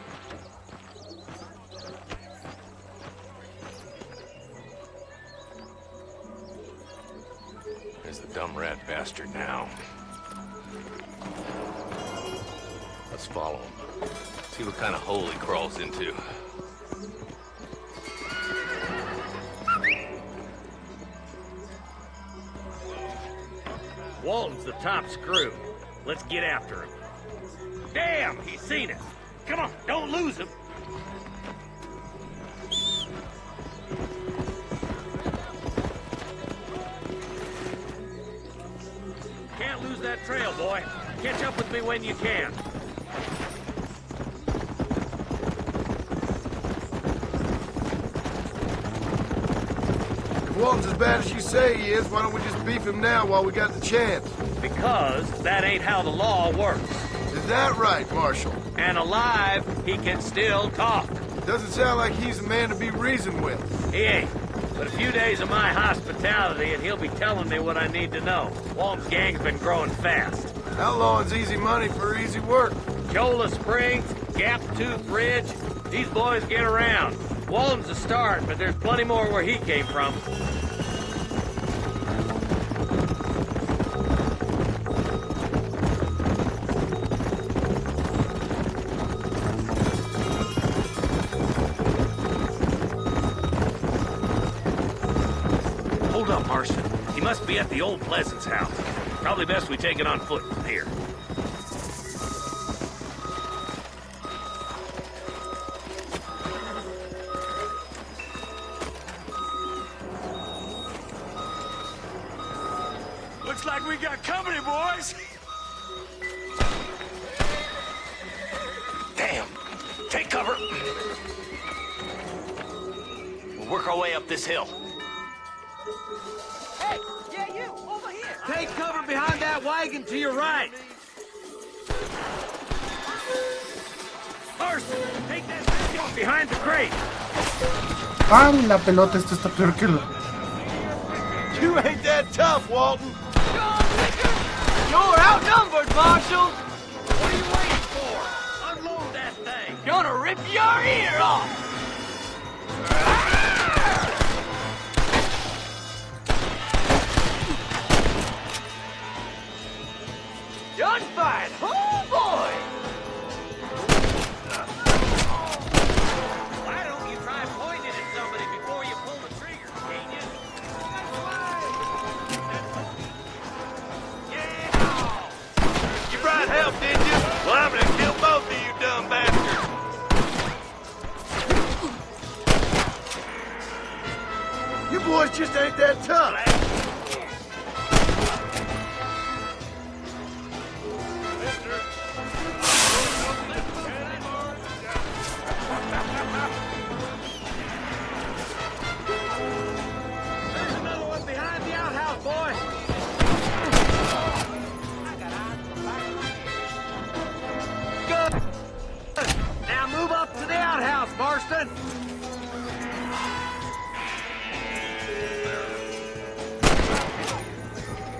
There's the dumb rat bastard now. Let's follow him. See what kind of hole he crawls into. Walton's the top screw. Let's get after him. Damn, he's seen us. Come on, don't lose him. Can't lose that trail, boy. Catch up with me when you can. If Walton's as bad as you say he is, why don't we just beef him now while we got the chance? Because that ain't how the law works. Is that right, Marshal? And alive, he can still talk. Doesn't sound like he's a man to be reasoned with. He ain't. But a few days of my hospitality and he'll be telling me what I need to know. Walton's gang's been growing fast. Outlawing's easy money for easy work. Chola Springs, Gap Tooth Bridge, these boys get around. Walton's a start, but there's plenty more where he came from. Hold up, Marston. He must be at the old Pleasance house. Probably best we take it on foot from here. Looks like we got company, boys. Damn. Take cover. We'll work our way up this hill. Hey, yeah, you, over here. Take cover behind that wagon to your right. First, take that back behind the crate. Ah, la pelota, esto está peor que lo... You ain't that tough, Walton. You're outnumbered, Marshal. What are you waiting for? Unload that thing. Gonna rip your ear off. Gunfight! Oh, boy! Why don't you try pointing at somebody before you pull the trigger, genius? Yeah! You brought help, didn't you? Well, I'm gonna kill both of you dumb bastards. You boys just ain't that tough. There's another one behind the outhouse, boy. Good. Now move up to the outhouse, Marston.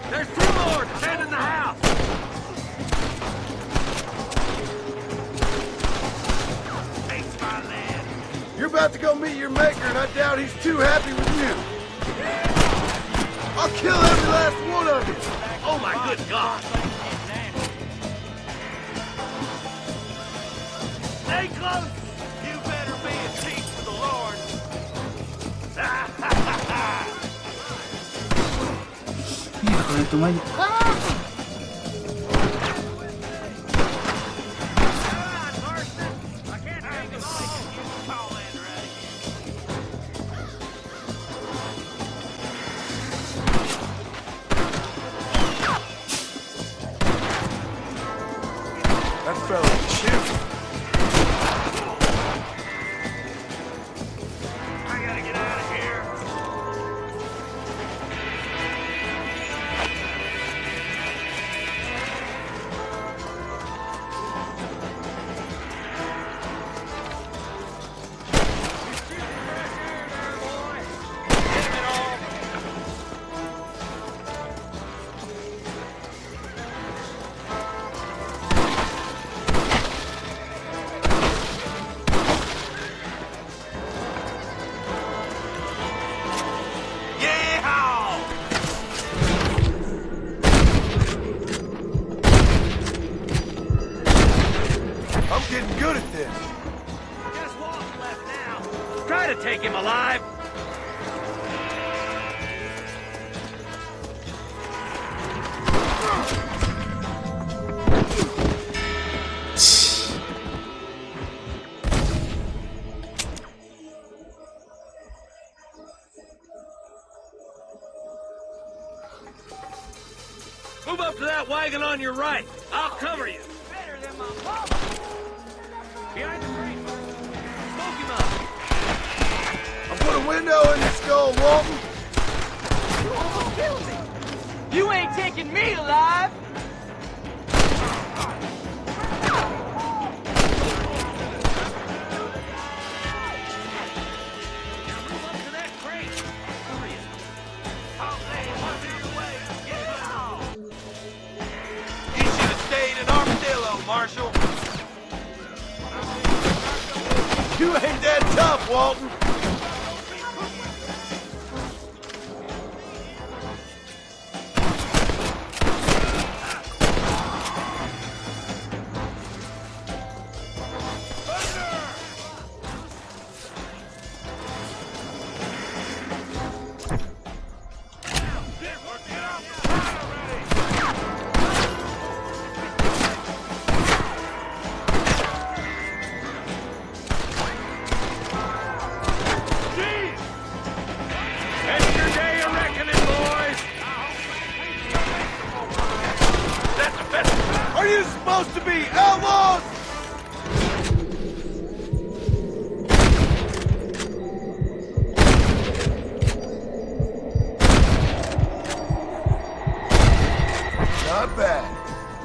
There's two more defending the house. Thanks, my lad. You're about to go meet your maker, and I doubt he's too happy with you. I'll kill every last one of you. Oh, my good God. Stay close. You better be a chief for the Lord. Hijo de tu madre. ¡Ah! That fella can shoot. this? Guess Walt's left now. Try to take him alive. Move up to that wagon on your right. I'll cover you. Better than my mama. Behind the crane. Smoke him up. I'll put a window in your skull, Walton. You almost killed me. You ain't taking me alive. Marshal. You ain't that tough, Walton. Supposed to be outlaws! Not bad.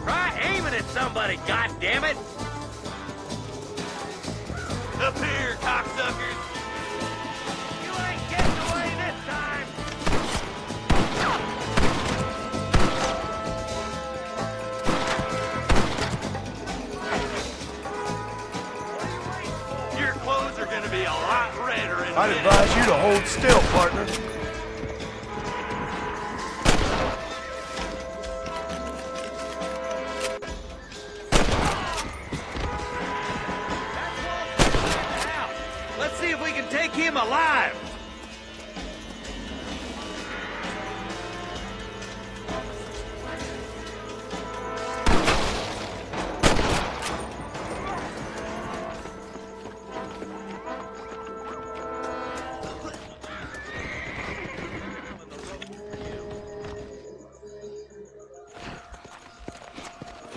Try aiming at somebody, goddammit! Up here, cocksuckers! You ain't getting away this time! Your clothes are gonna be a lot redder in a minute. I'd advise you to hold still, partner. Let's see if we can take him alive!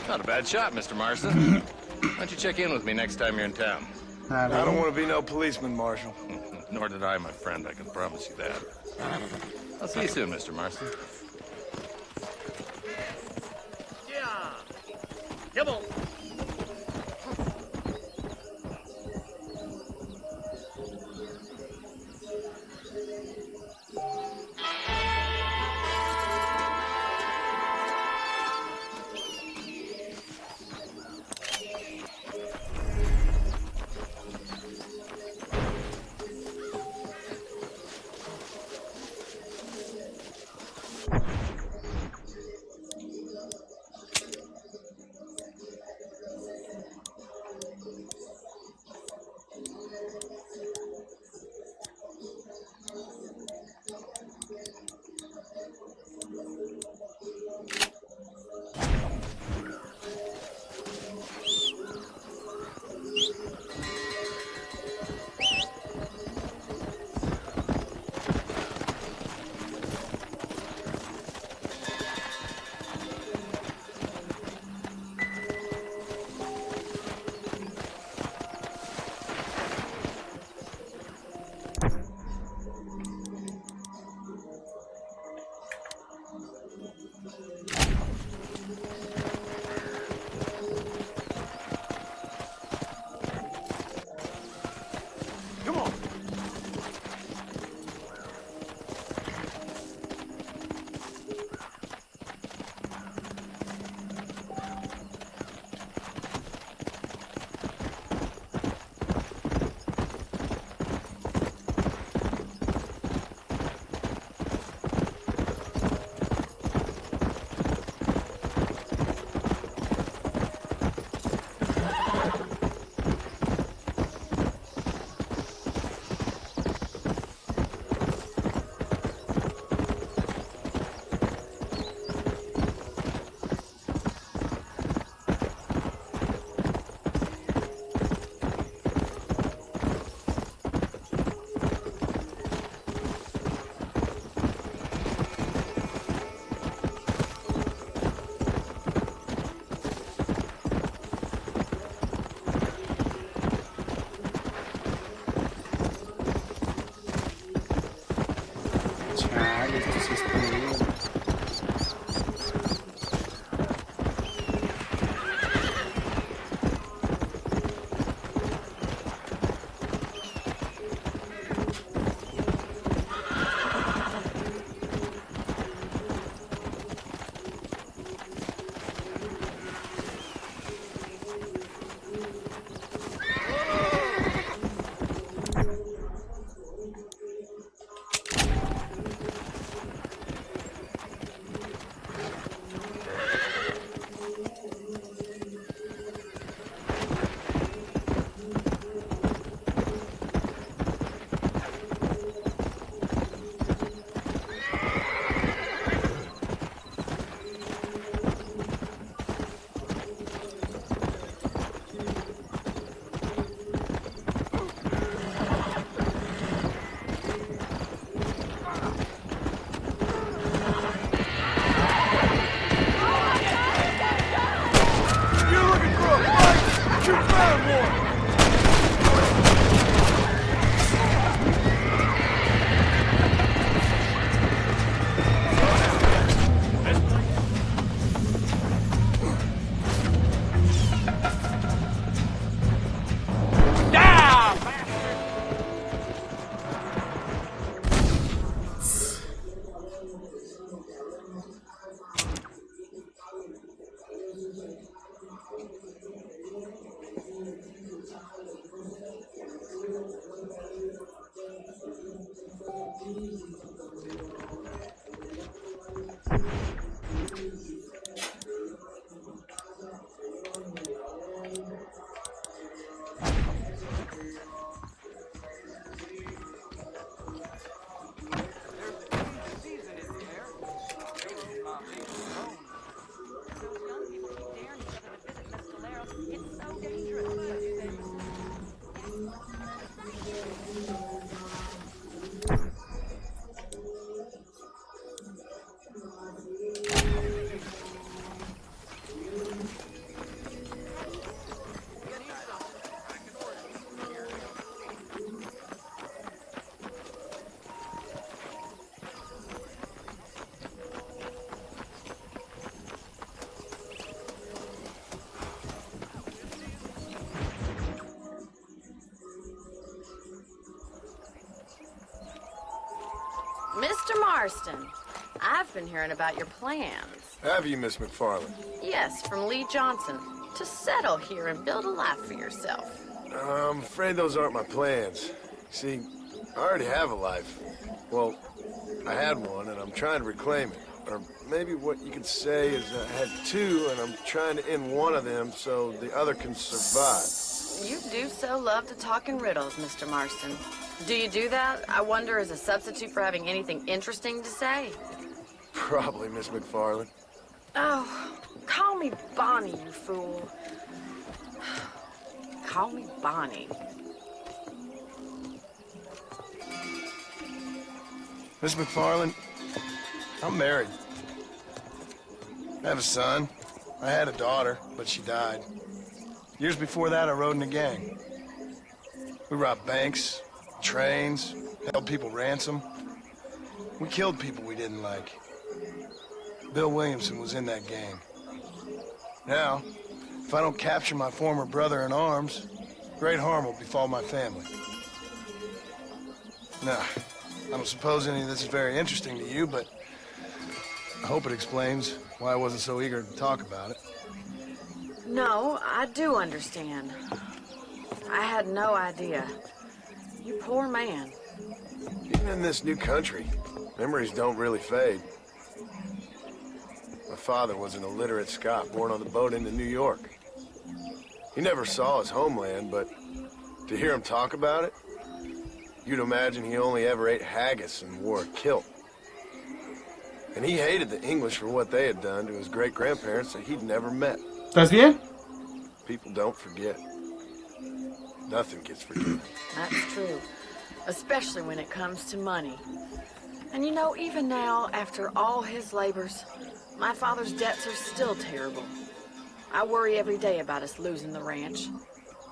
Not a bad shot, Mr. Marston. Why don't you check in with me next time you're in town? I don't want to be no policeman, Marshal. Nor did I, my friend. I can promise you that. I'll see you soon, Mr. Marston. Yeah! Come on! Ay, esto sí está bien. Mr. Marston, I've been hearing about your plans. Have you, Miss McFarland? Yes, from Lee Johnson. To settle here and build a life for yourself. I'm afraid those aren't my plans. See, I already have a life. Well, I had one, and I'm trying to reclaim it. Or maybe what you could say is I had two, and I'm trying to end one of them so the other can survive. You do so love to talk in riddles, Mr. Marston. Do you do that, I wonder, as a substitute for having anything interesting to say? Probably, Miss McFarland. Oh, call me Bonnie, you fool. Call me Bonnie. Miss McFarland, I'm married. I have a son. I had a daughter, but she died. Years before that, I rode in a gang. We robbed banks, trains, held people ransom. We killed people we didn't like. Bill Williamson was in that gang. Now, if I don't capture my former brother in arms, great harm will befall my family. Now, I don't suppose any of this is very interesting to you, but I hope it explains why I wasn't so eager to talk about it. No, I do understand. I had no idea. You poor man. Even in this new country, memories don't really fade. My father was an illiterate Scot born on the boat into New York. He never saw his homeland, but to hear him talk about it, you'd imagine he only ever ate haggis and wore a kilt. And he hated the English for what they had done to his great-grandparents that he'd never met. ¿Estás bien? People don't forget. Nothing gets forgiven. That's true. Especially when it comes to money. And you know, even now, after all his labors, my father's debts are still terrible. I worry every day about us losing the ranch.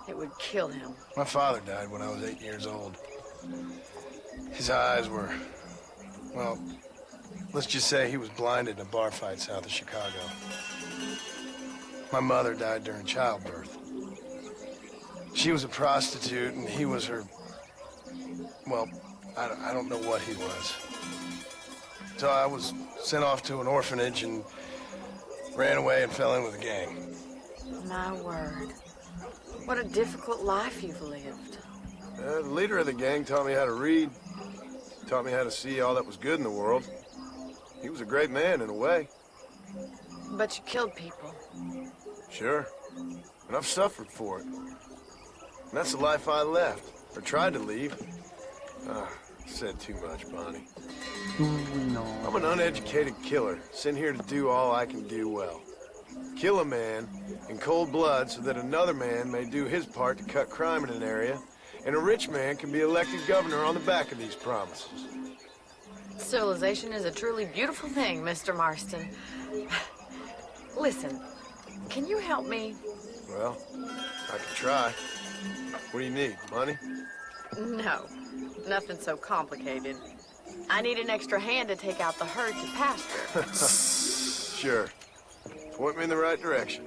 It would kill him. My father died when I was 8 years old. His eyes were Well, let's just say he was blinded in a bar fight south of Chicago. My mother died during childbirth. She was a prostitute, and he was her... Well, I don't know what he was. So I was sent off to an orphanage and ran away and fell in with a gang. My word. What a difficult life you've lived. The leader of the gang taught me how to read, taught me how to see all that was good in the world. He was a great man in a way. But you killed people. Sure. And I've suffered for it. And that's the life I left, or tried to leave. Said too much, Bonnie. No. I'm an uneducated killer, sent here to do all I can do well. Kill a man in cold blood so that another man may do his part to cut crime in an area, and a rich man can be elected governor on the back of these promises. Civilization is a truly beautiful thing, Mr. Marston. Listen, can you help me? Well, I can try. What do you need, money? No, nothing so complicated. I need an extra hand to take out the herd to pasture. Sure. Point me in the right direction.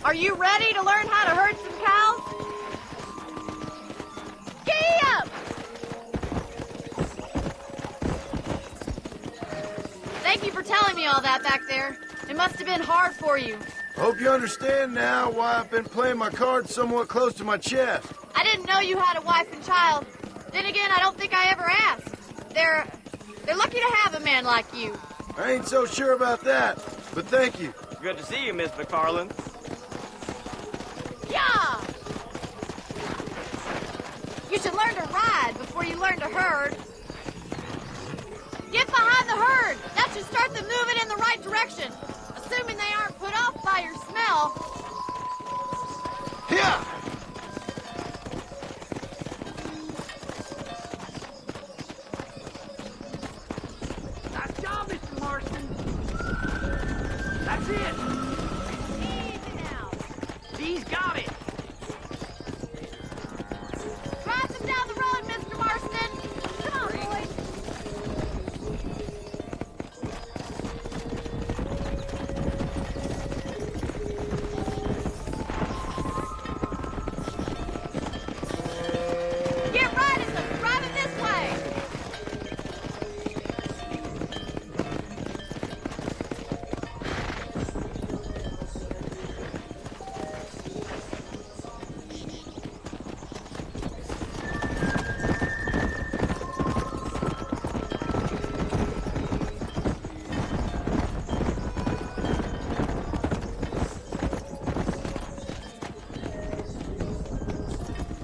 Are you ready to learn how to herd some cows? Giddy up! Thank you for telling me all that back there. It must have been hard for you. Hope you understand now why I've been playing my cards somewhat close to my chest. I didn't know you had a wife and child. Then again, I don't think I ever asked. They're lucky to have a man like you. I ain't so sure about that, but thank you. Good to see you, Miss McFarland. Yeah! You should learn to ride before you learn to herd. Get behind the herd. That should start them moving in the right direction. Assuming they aren't put off by your smell. Yeah! Nice job, Mr. Marston. That's it. Easy now. He's got it. Drive them down the road, Mr. Marston. Come on, boys. Get riding them. Drive it this way.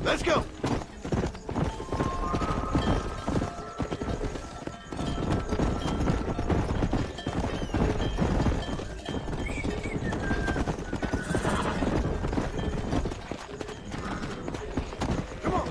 Let's go! Come on!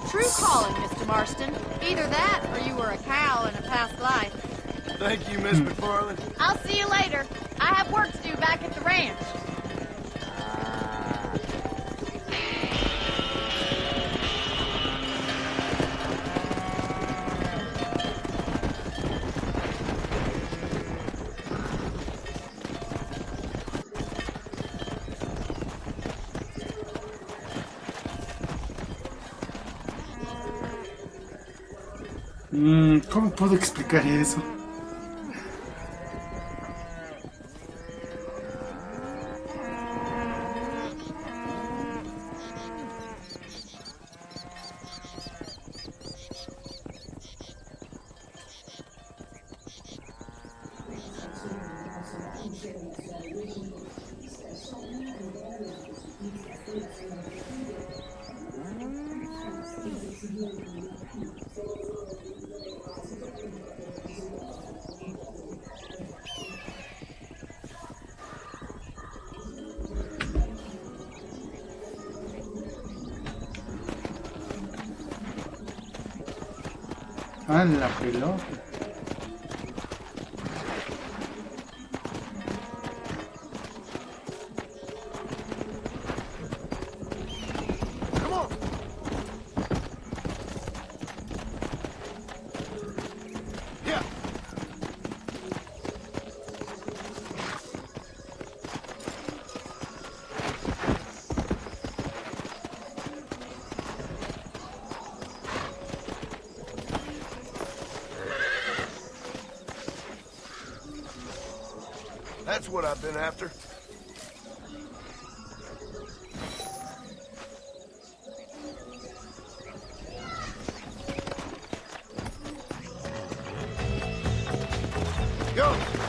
true calling, Mr. Marston. Either that, or you were a cow in a past life. Thank you, Miss McFarland. I'll see you later. I have work to do back at the ranch. ¿Cómo puedo explicar eso? Ah, la pelota. That's what I've been after. Go!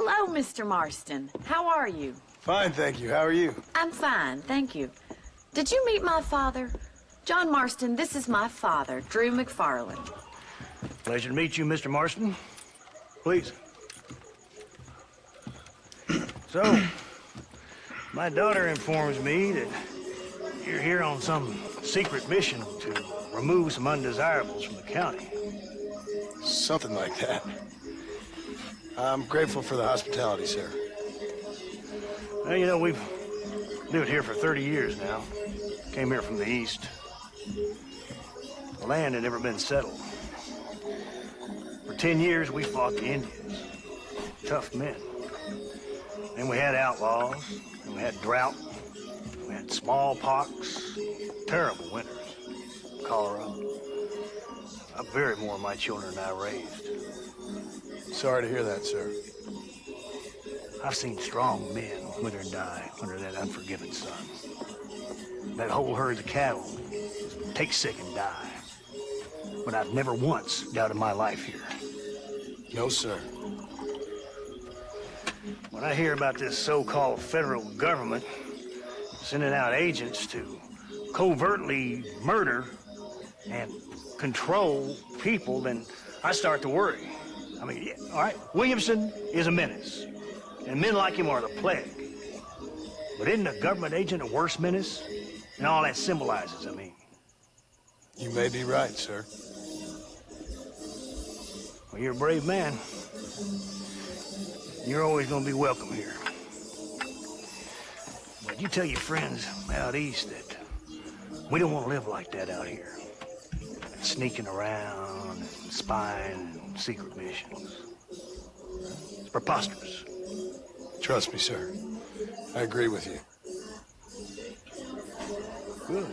Hello, Mr. Marston. How are you? Fine, thank you. How are you? I'm fine, thank you. Did you meet my father? John Marston, this is my father, Drew McFarland. Pleasure to meet you, Mr. Marston. Please. So, my daughter informs me that you're here on some secret mission to remove some undesirables from the county. Something like that. I'm grateful for the hospitality, sir. Well, you know, we've lived here for 30 years now. Came here from the east. The land had never been settled. For 10 years, we fought the Indians. Tough men. Then we had outlaws, and we had drought, we had smallpox, terrible winters, cholera. I buried more of my children than I raised. Sorry to hear that, sir. I've seen strong men wither and die under that unforgiving sun. That whole herd of cattle take sick and die. But I've never once doubted my life here. No, sir. When I hear about this so-called federal government sending out agents to covertly murder and control people, then I start to worry. I mean, yeah, all right, Williamson is a menace, and men like him are the plague. But isn't a government agent a worse menace? And all that symbolizes, I mean. You may be right, sir. Well, you're a brave man. You're always going to be welcome here. But you tell your friends out east that we don't want to live like that out here. Sneaking around, and spying, and secret missions. It's preposterous. Trust me, sir. I agree with you. Good.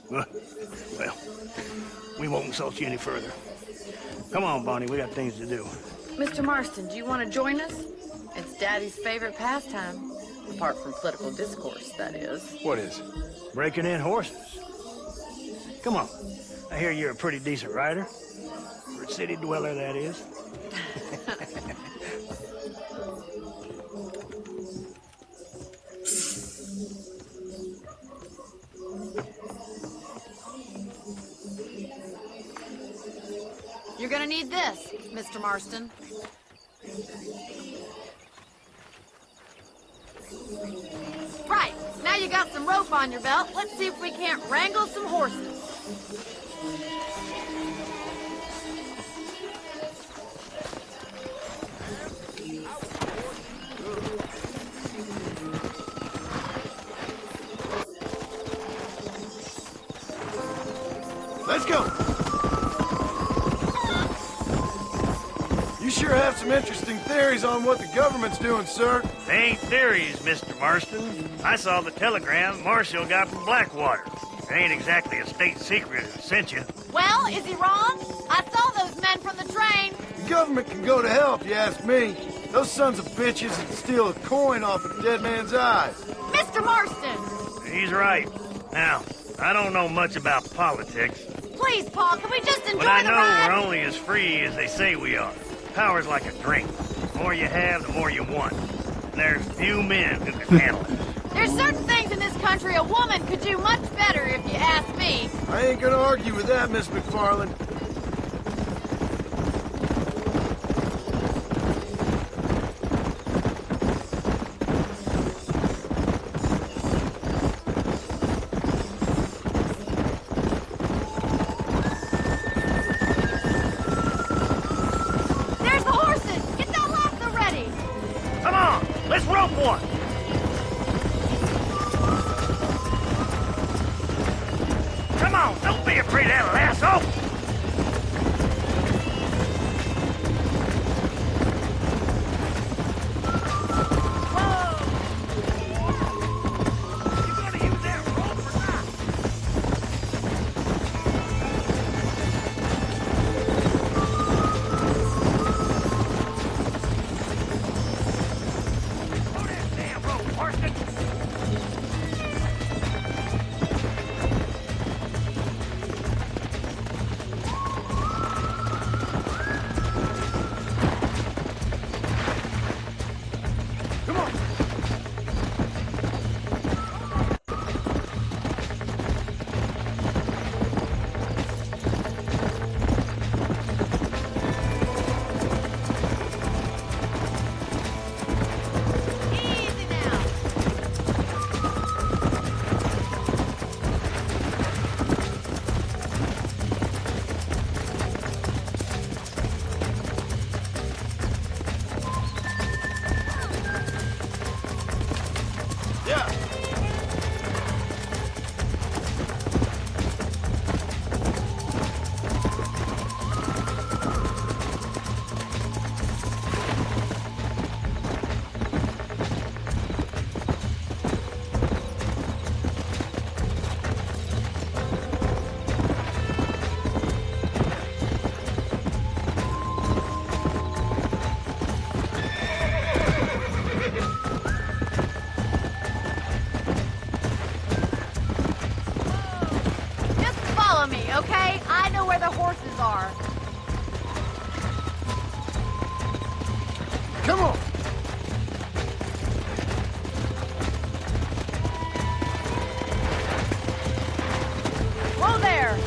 Good. Well, we won't insult you any further. Come on, Bonnie, we got things to do. Mr. Marston, do you want to join us? It's Daddy's favorite pastime. Apart from political discourse, that is. What is it? Breaking in horses. Come on. I hear you're a pretty decent rider. For a city dweller, that is. You're gonna need this, Mr. Marston. Right, now you got some rope on your belt. Let's see if we can't wrangle some horses. Let's go! You sure have some interesting theories on what the government's doing, sir. They ain't theories, Mr. Marston. I saw the telegram Marshall got from Blackwater. It ain't exactly a state secret that sent you. Well, is he wrong? I saw those men from the train. The government can go to hell if you ask me. Those sons of bitches would steal a coin off a dead man's eyes. Mr. Marston! He's right. Now, I don't know much about politics. Please, Paul, can we just enjoy But I the know ride? we're only as free as they say we are. Power's like a drink. The more you have, the more you want. And there's few men who can handle it. There's certain things in this country a woman could do much better, if you ask me. I ain't gonna argue with that, Miss McFarland. There's the horses! Get that lasso ready! Come on, let's rope one! Come on, don't be afraid of that lasso! more. Come on! Whoa there!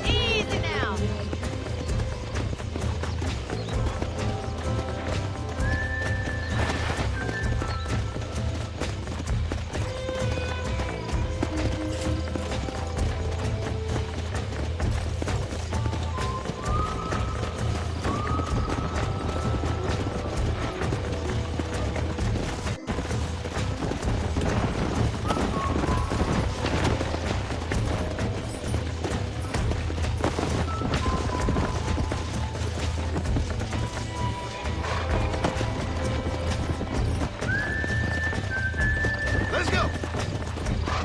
Easy now. Let's go!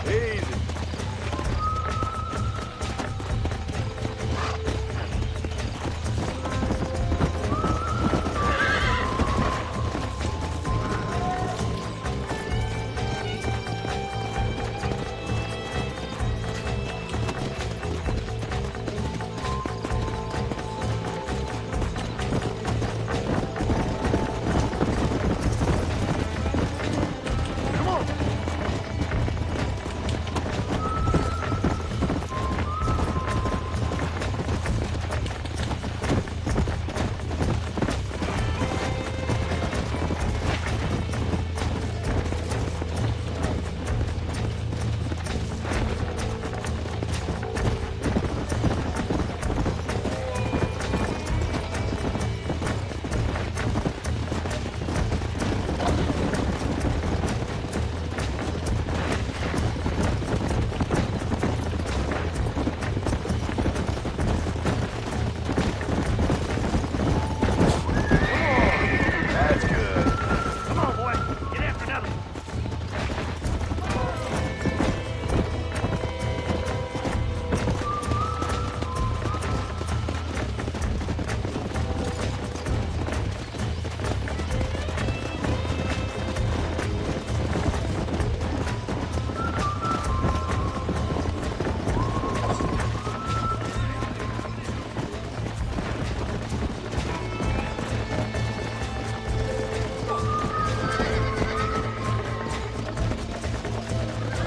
Easy. Come on! That's good. Come on, boy. Get after another one.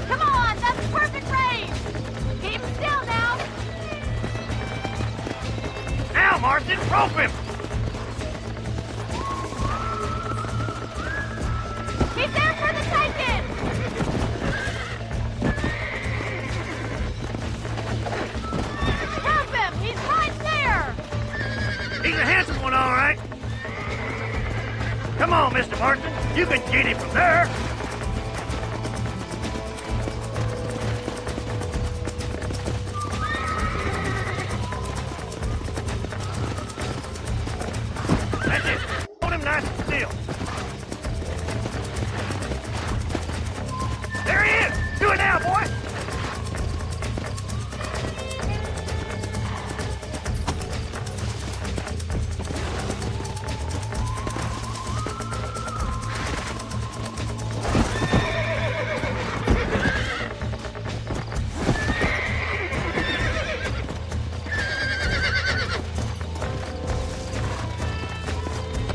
Come on, that's perfect range. Keep still now. Now, Marston, rope him! He's there for the taking. Help him. He's right there. He's a handsome one, all right. Come on, Mr. Marston. You can get him from there. That's it. Hold him nice and still. There he is. Do it now, boy.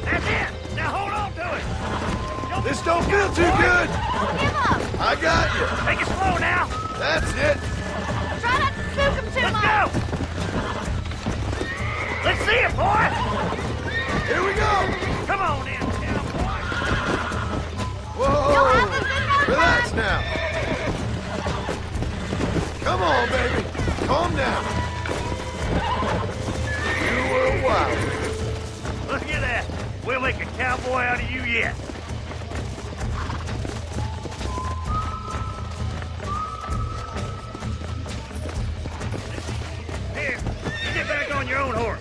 That's it. Now hold on to it. This don't feel too good. Don't give up. I got you. Take it slow now. That's it. Try not to spook him too Let's much. go. Let's see it, boy. Here we go. Come on in, cowboy. You'll have Whoa. this in no Relax time. now. Come on, baby. Calm down. You were wild. Look at that. We'll make a cowboy out of you yet. Here, you get back on your own horse.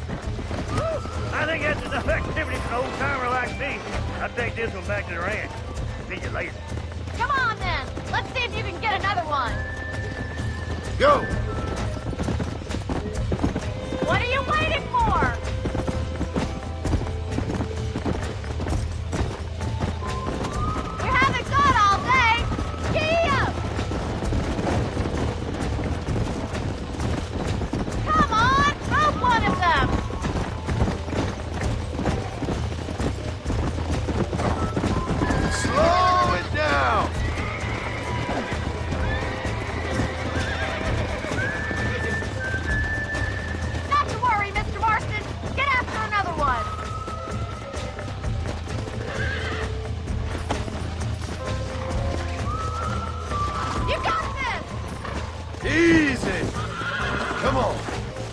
I think that's enough activity for an old-timer like me. I'll take this one back to the ranch. See you later. Come on then. Let's see if you can get another one. Go.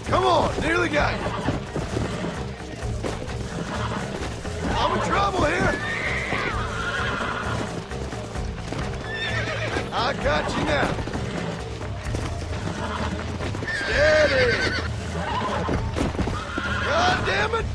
Come on, nearly got you. I'm in trouble here. I got you now. Steady. God damn it.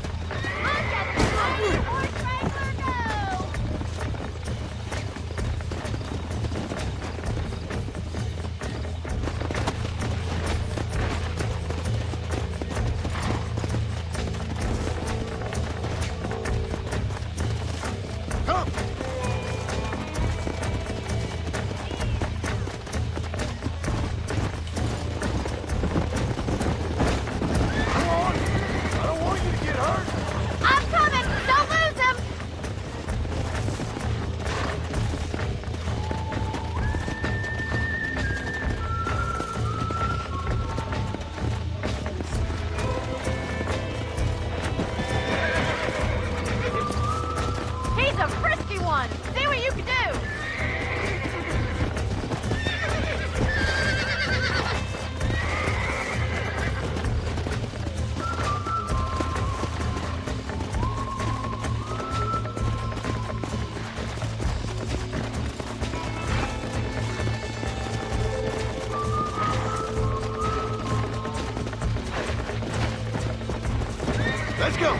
Let's go.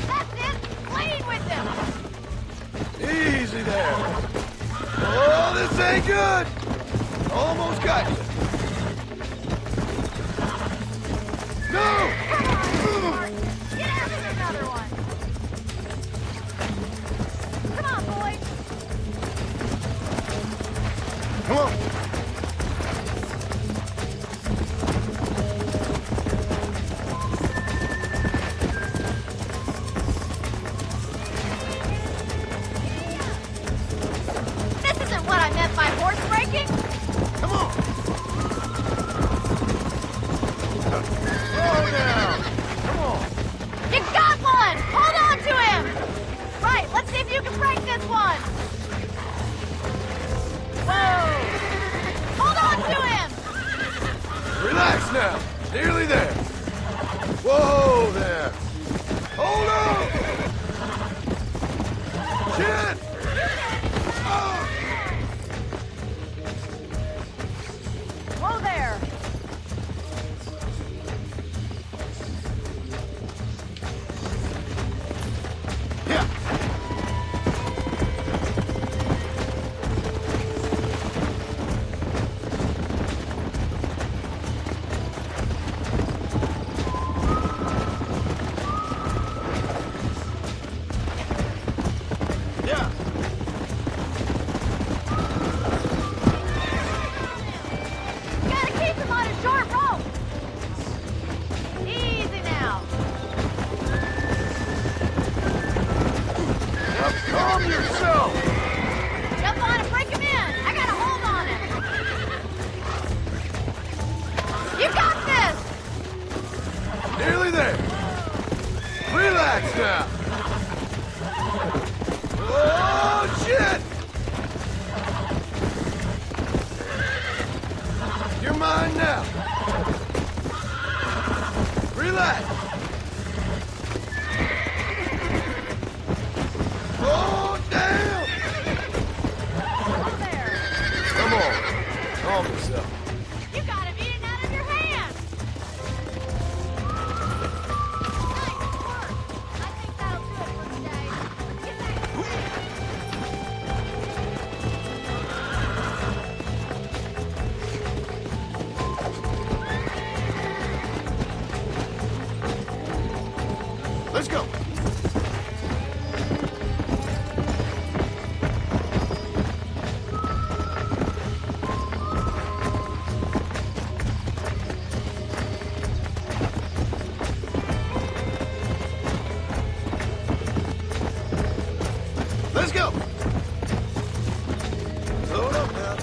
That's it. Lead with them. Easy there. Oh, this ain't good. Almost got you. No! Get after another one. Come on, boys. Come on. This isn't what I meant by horse breaking. Come on. Slow down. Come on. You got one. Hold on to him. Right. Let's see if you can break this one. Whoa. Hold on to him. Relax now. Nearly there. Whoa there. Hold on. Shit. Oh. Whoa there. Yeah. Yeah. Gotta keep him on a short rope. Easy now. Now calm yourself. Jump on and break him in. I got a hold on him. You got this. Nearly there. Relax now. Oh, shit! You're mine now. Relax. Oh, damn! Hold there. Come on. Calm yourself. You got him eating out of your hand. Nice work. I think that'll do it for today. Get back to work. Let's go. Let's go. Load up now.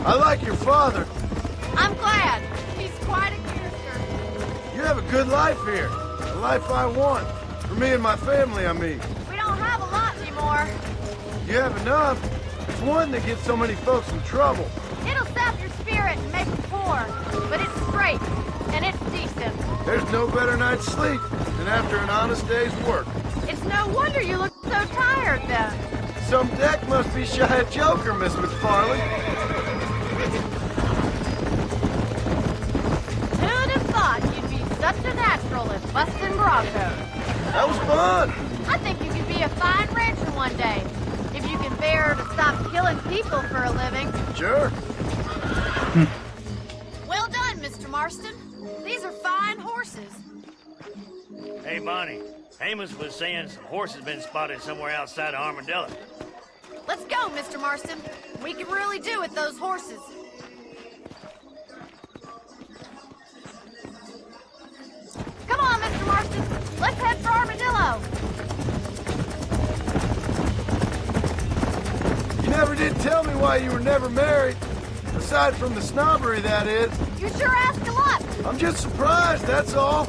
I like your father. I'm glad. He's quite a character. You have a good life here. The life I want. For me and my family, I mean. We don't have a lot anymore. You have enough. It's one that gets so many folks in trouble. It'll sap your spirit and make you poor. But it's straight, and it's decent. There's no better night's sleep than after an honest day's work. It's no wonder you look so tired, then. Some deck must be shy of Joker, Miss McFarland. Who'd have thought you'd be such a natural at busting broncos? That was fun. I think you could be a fine rancher one day. If you can bear to stop killing people for a living. Sure. Well done, Mr. Marston. These are fine horses. Hey, Bonnie. Amos was saying some horses been spotted somewhere outside of Armadillo. Let's go, Mr. Marston. We can really do with those horses. Come on, Mr. Marston. Let's head for Armadillo. You never did tell me why you were never married. Aside from the snobbery, that is. You sure asked a lot. I'm just surprised, that's all.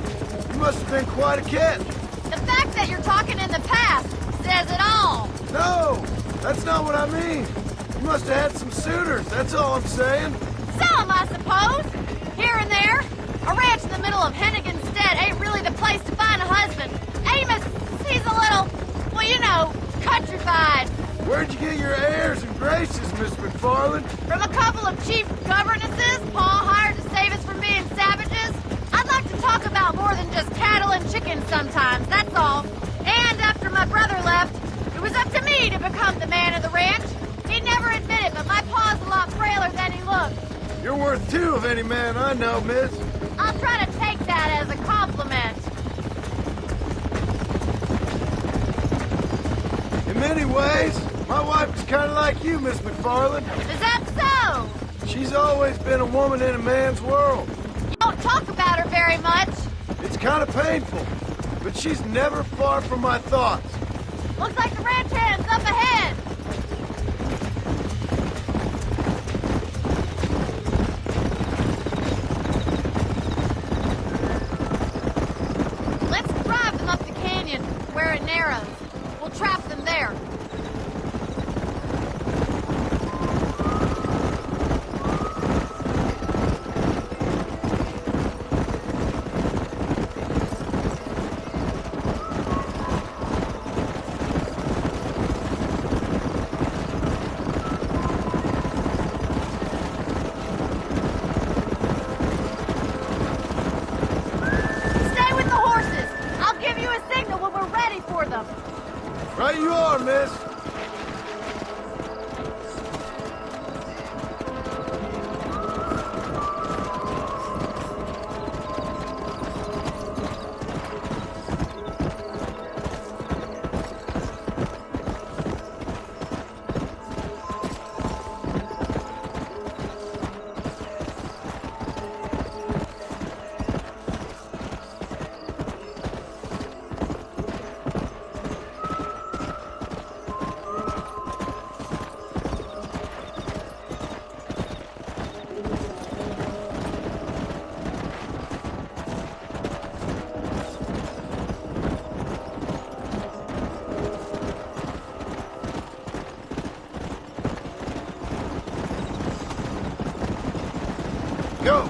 You must have been quite a catch. The fact that you're talking in the past says it all. No, that's not what I mean. You must have had some suitors, that's all I'm saying. Some, I suppose. Here and there. A ranch in the middle of Hennigan's Stead ain't really the place to find a husband. Amos, he's a little, well, you know, countrified. Where'd you get your airs and graces, Miss McFarland? From a couple of chief governesses Paul hired to save us from being savages. I'd like to talk about more than just cattle and chickens sometimes, that's all. And after my brother left, it was up to me to become the man of the ranch. He'd never admit it, but my pa's a lot frailer than he looked. You're worth two of any man I know, miss. I'll try to take that as a compliment. In many ways, my wife is kind of like you, Miss McFarland. Is that so? She's always been a woman in a man's world. Don't talk about her very much. It's kind of painful, but she's never far from my thoughts. Looks like the ranch hand's up ahead. Let's drive them up the canyon where it narrows. We'll trap them there. Stay with the horses. I'll give you a signal when we're ready for them. Right you are, miss. Go!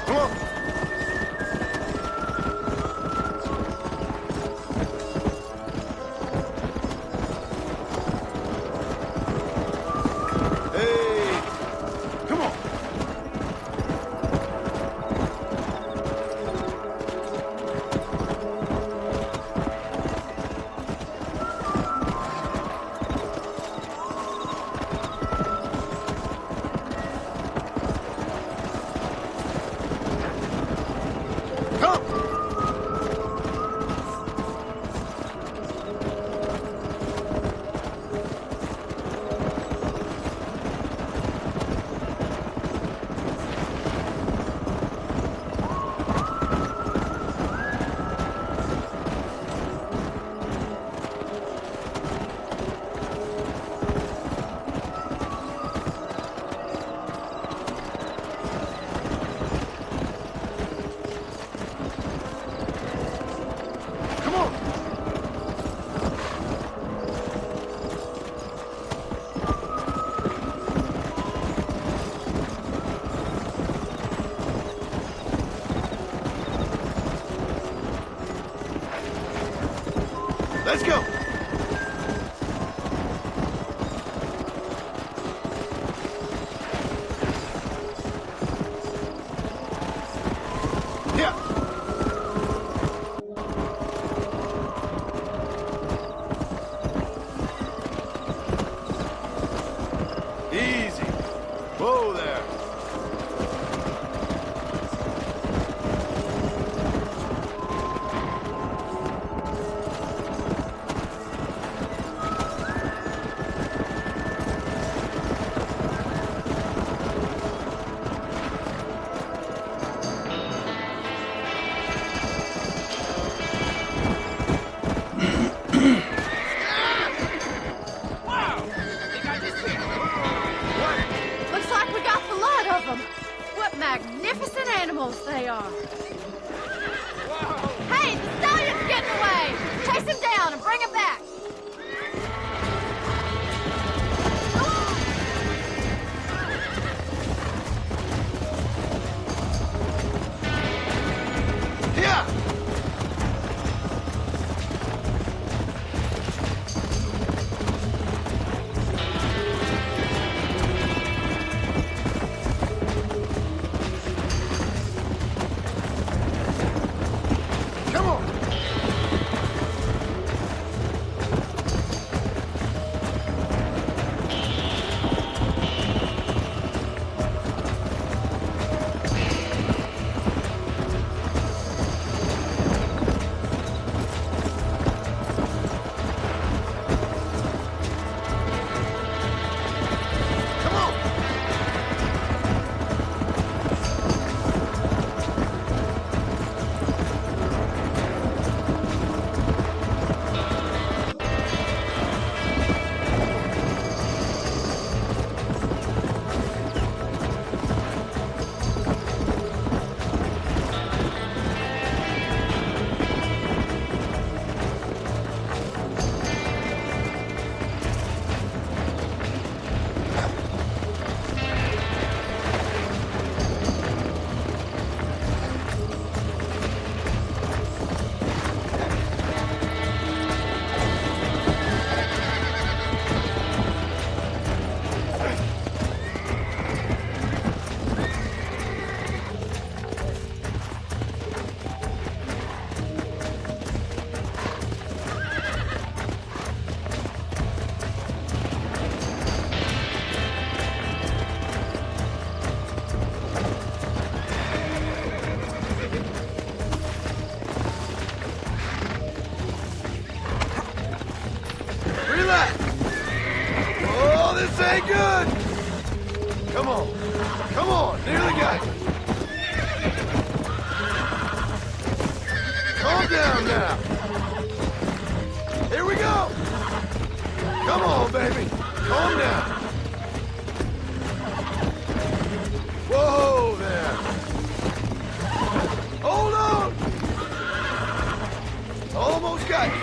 Come on! Hey! Come on! Let's go! Easy. Whoa there. Looks like we got the lot of them. What magnificent animals they are. Hey, the stallion's getting away. Chase him down and bring him back. Yeah! Come on! Come on! Relax! Oh, this ain't good! Come on. Come on. Nearly got you. Calm down now. Here we go. Come on, baby. Calm down. Whoa there. Hold on. Almost got you.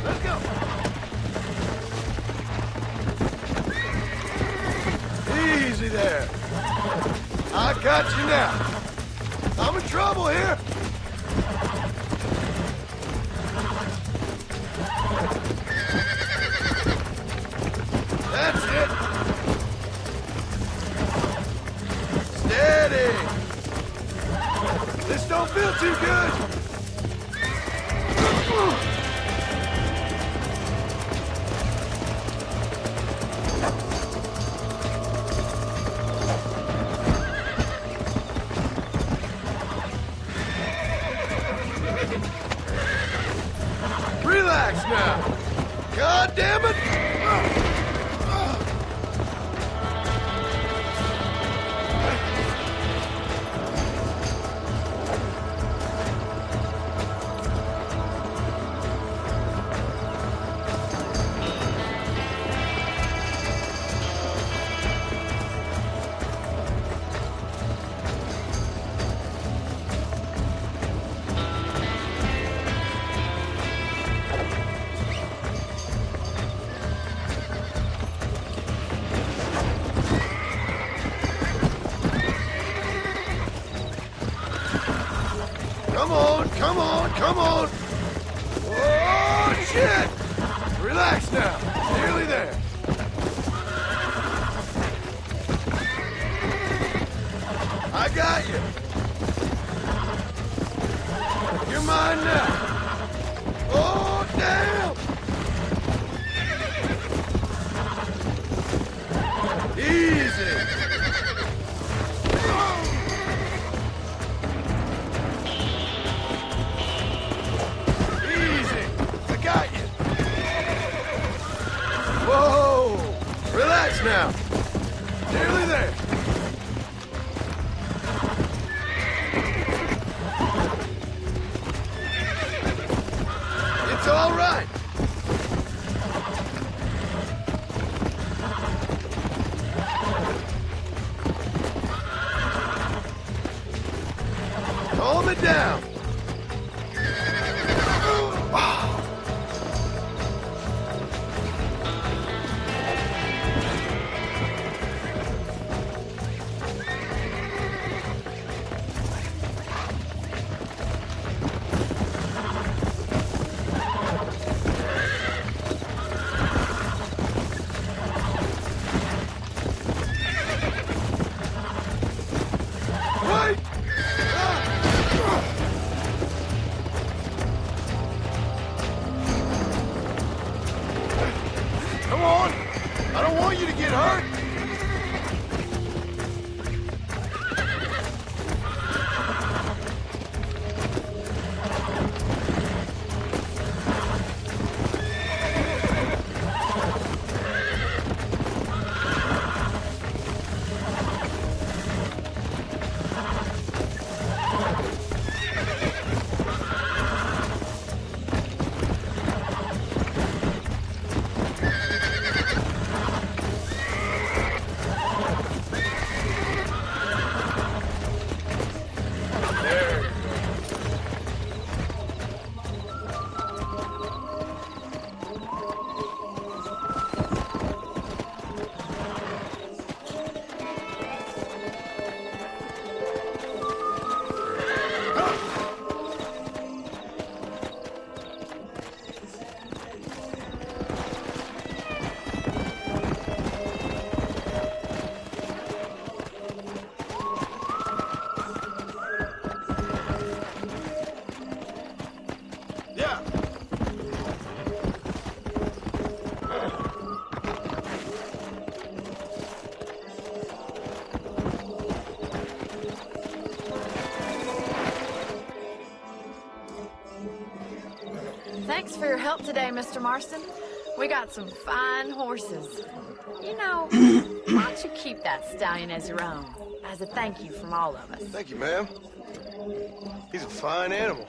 Let's go. Easy there. I got you now. I'm in trouble here. That's it. Steady. This don't feel too good. Relax now. God damn it. Come on, come on! Oh, shit! Relax now. Nearly there. I got you. You're mine now. Oh, damn! Easy. Easy. I got you. Whoa! Relax now. Nearly there. It's all right. Calm it down. Wait! Come on! I don't want you to get hurt! Yeah. Thanks for your help today, Mr. Marston. We got some fine horses. You know, why don't you keep that stallion as your own, as a thank you from all of us? Thank you, ma'am. He's a fine animal.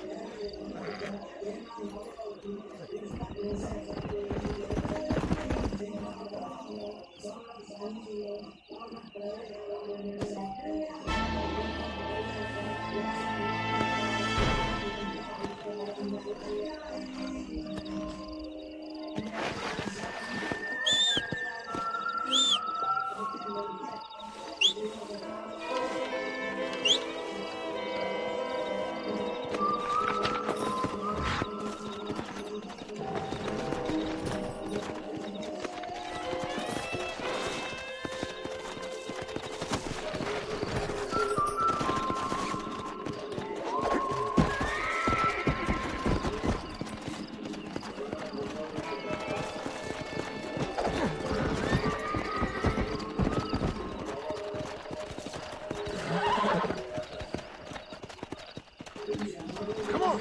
Come on.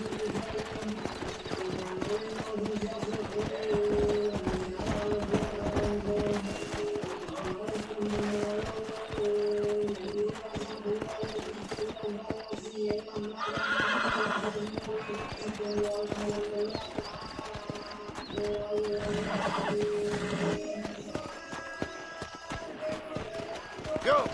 Go.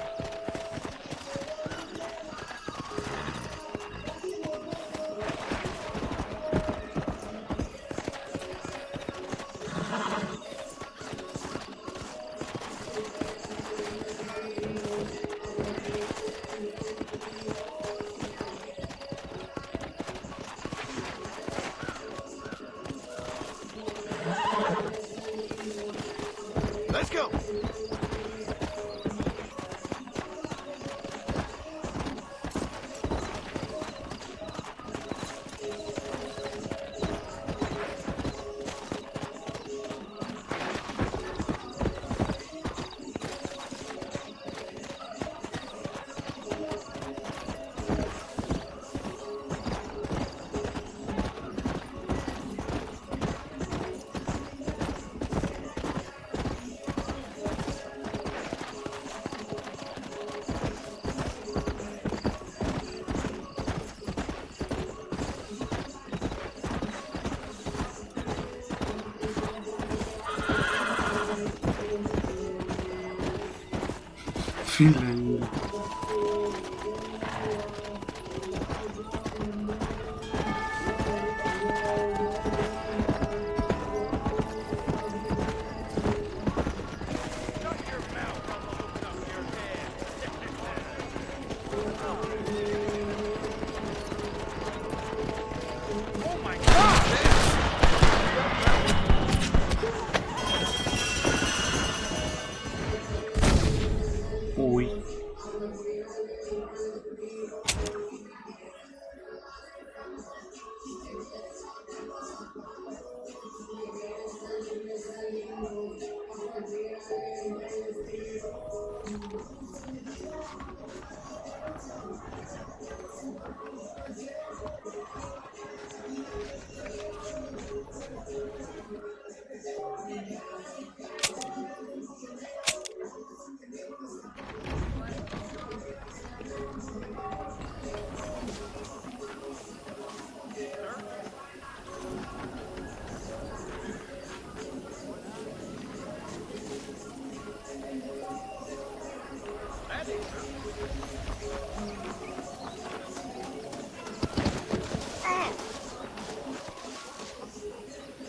Uy.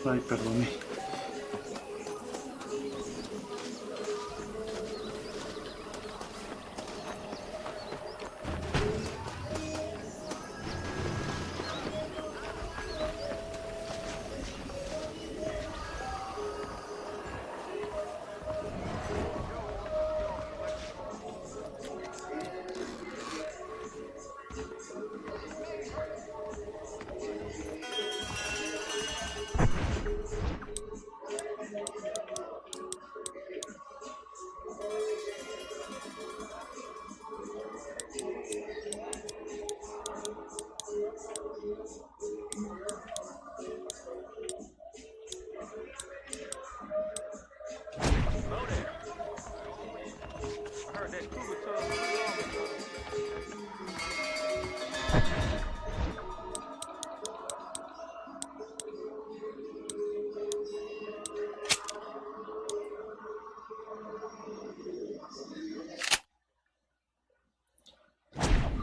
Ay, perdone.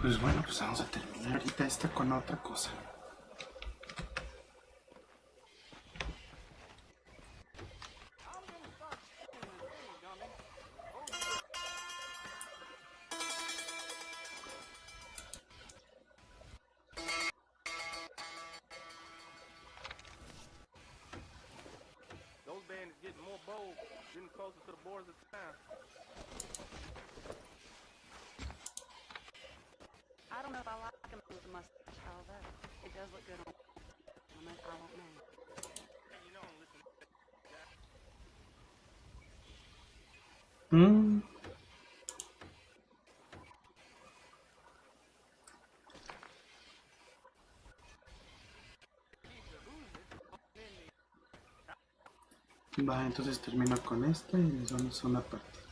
Pues bueno, pues vamos a terminar ahorita esta con otra cosa. Those bandits getting more bold, getting closer to the borders of town. I don't know if I like him with a mustache, however. It does look good on him. I won't know. Hey, you know, listen. Va, entonces termino con esto y nos vamos a una partida.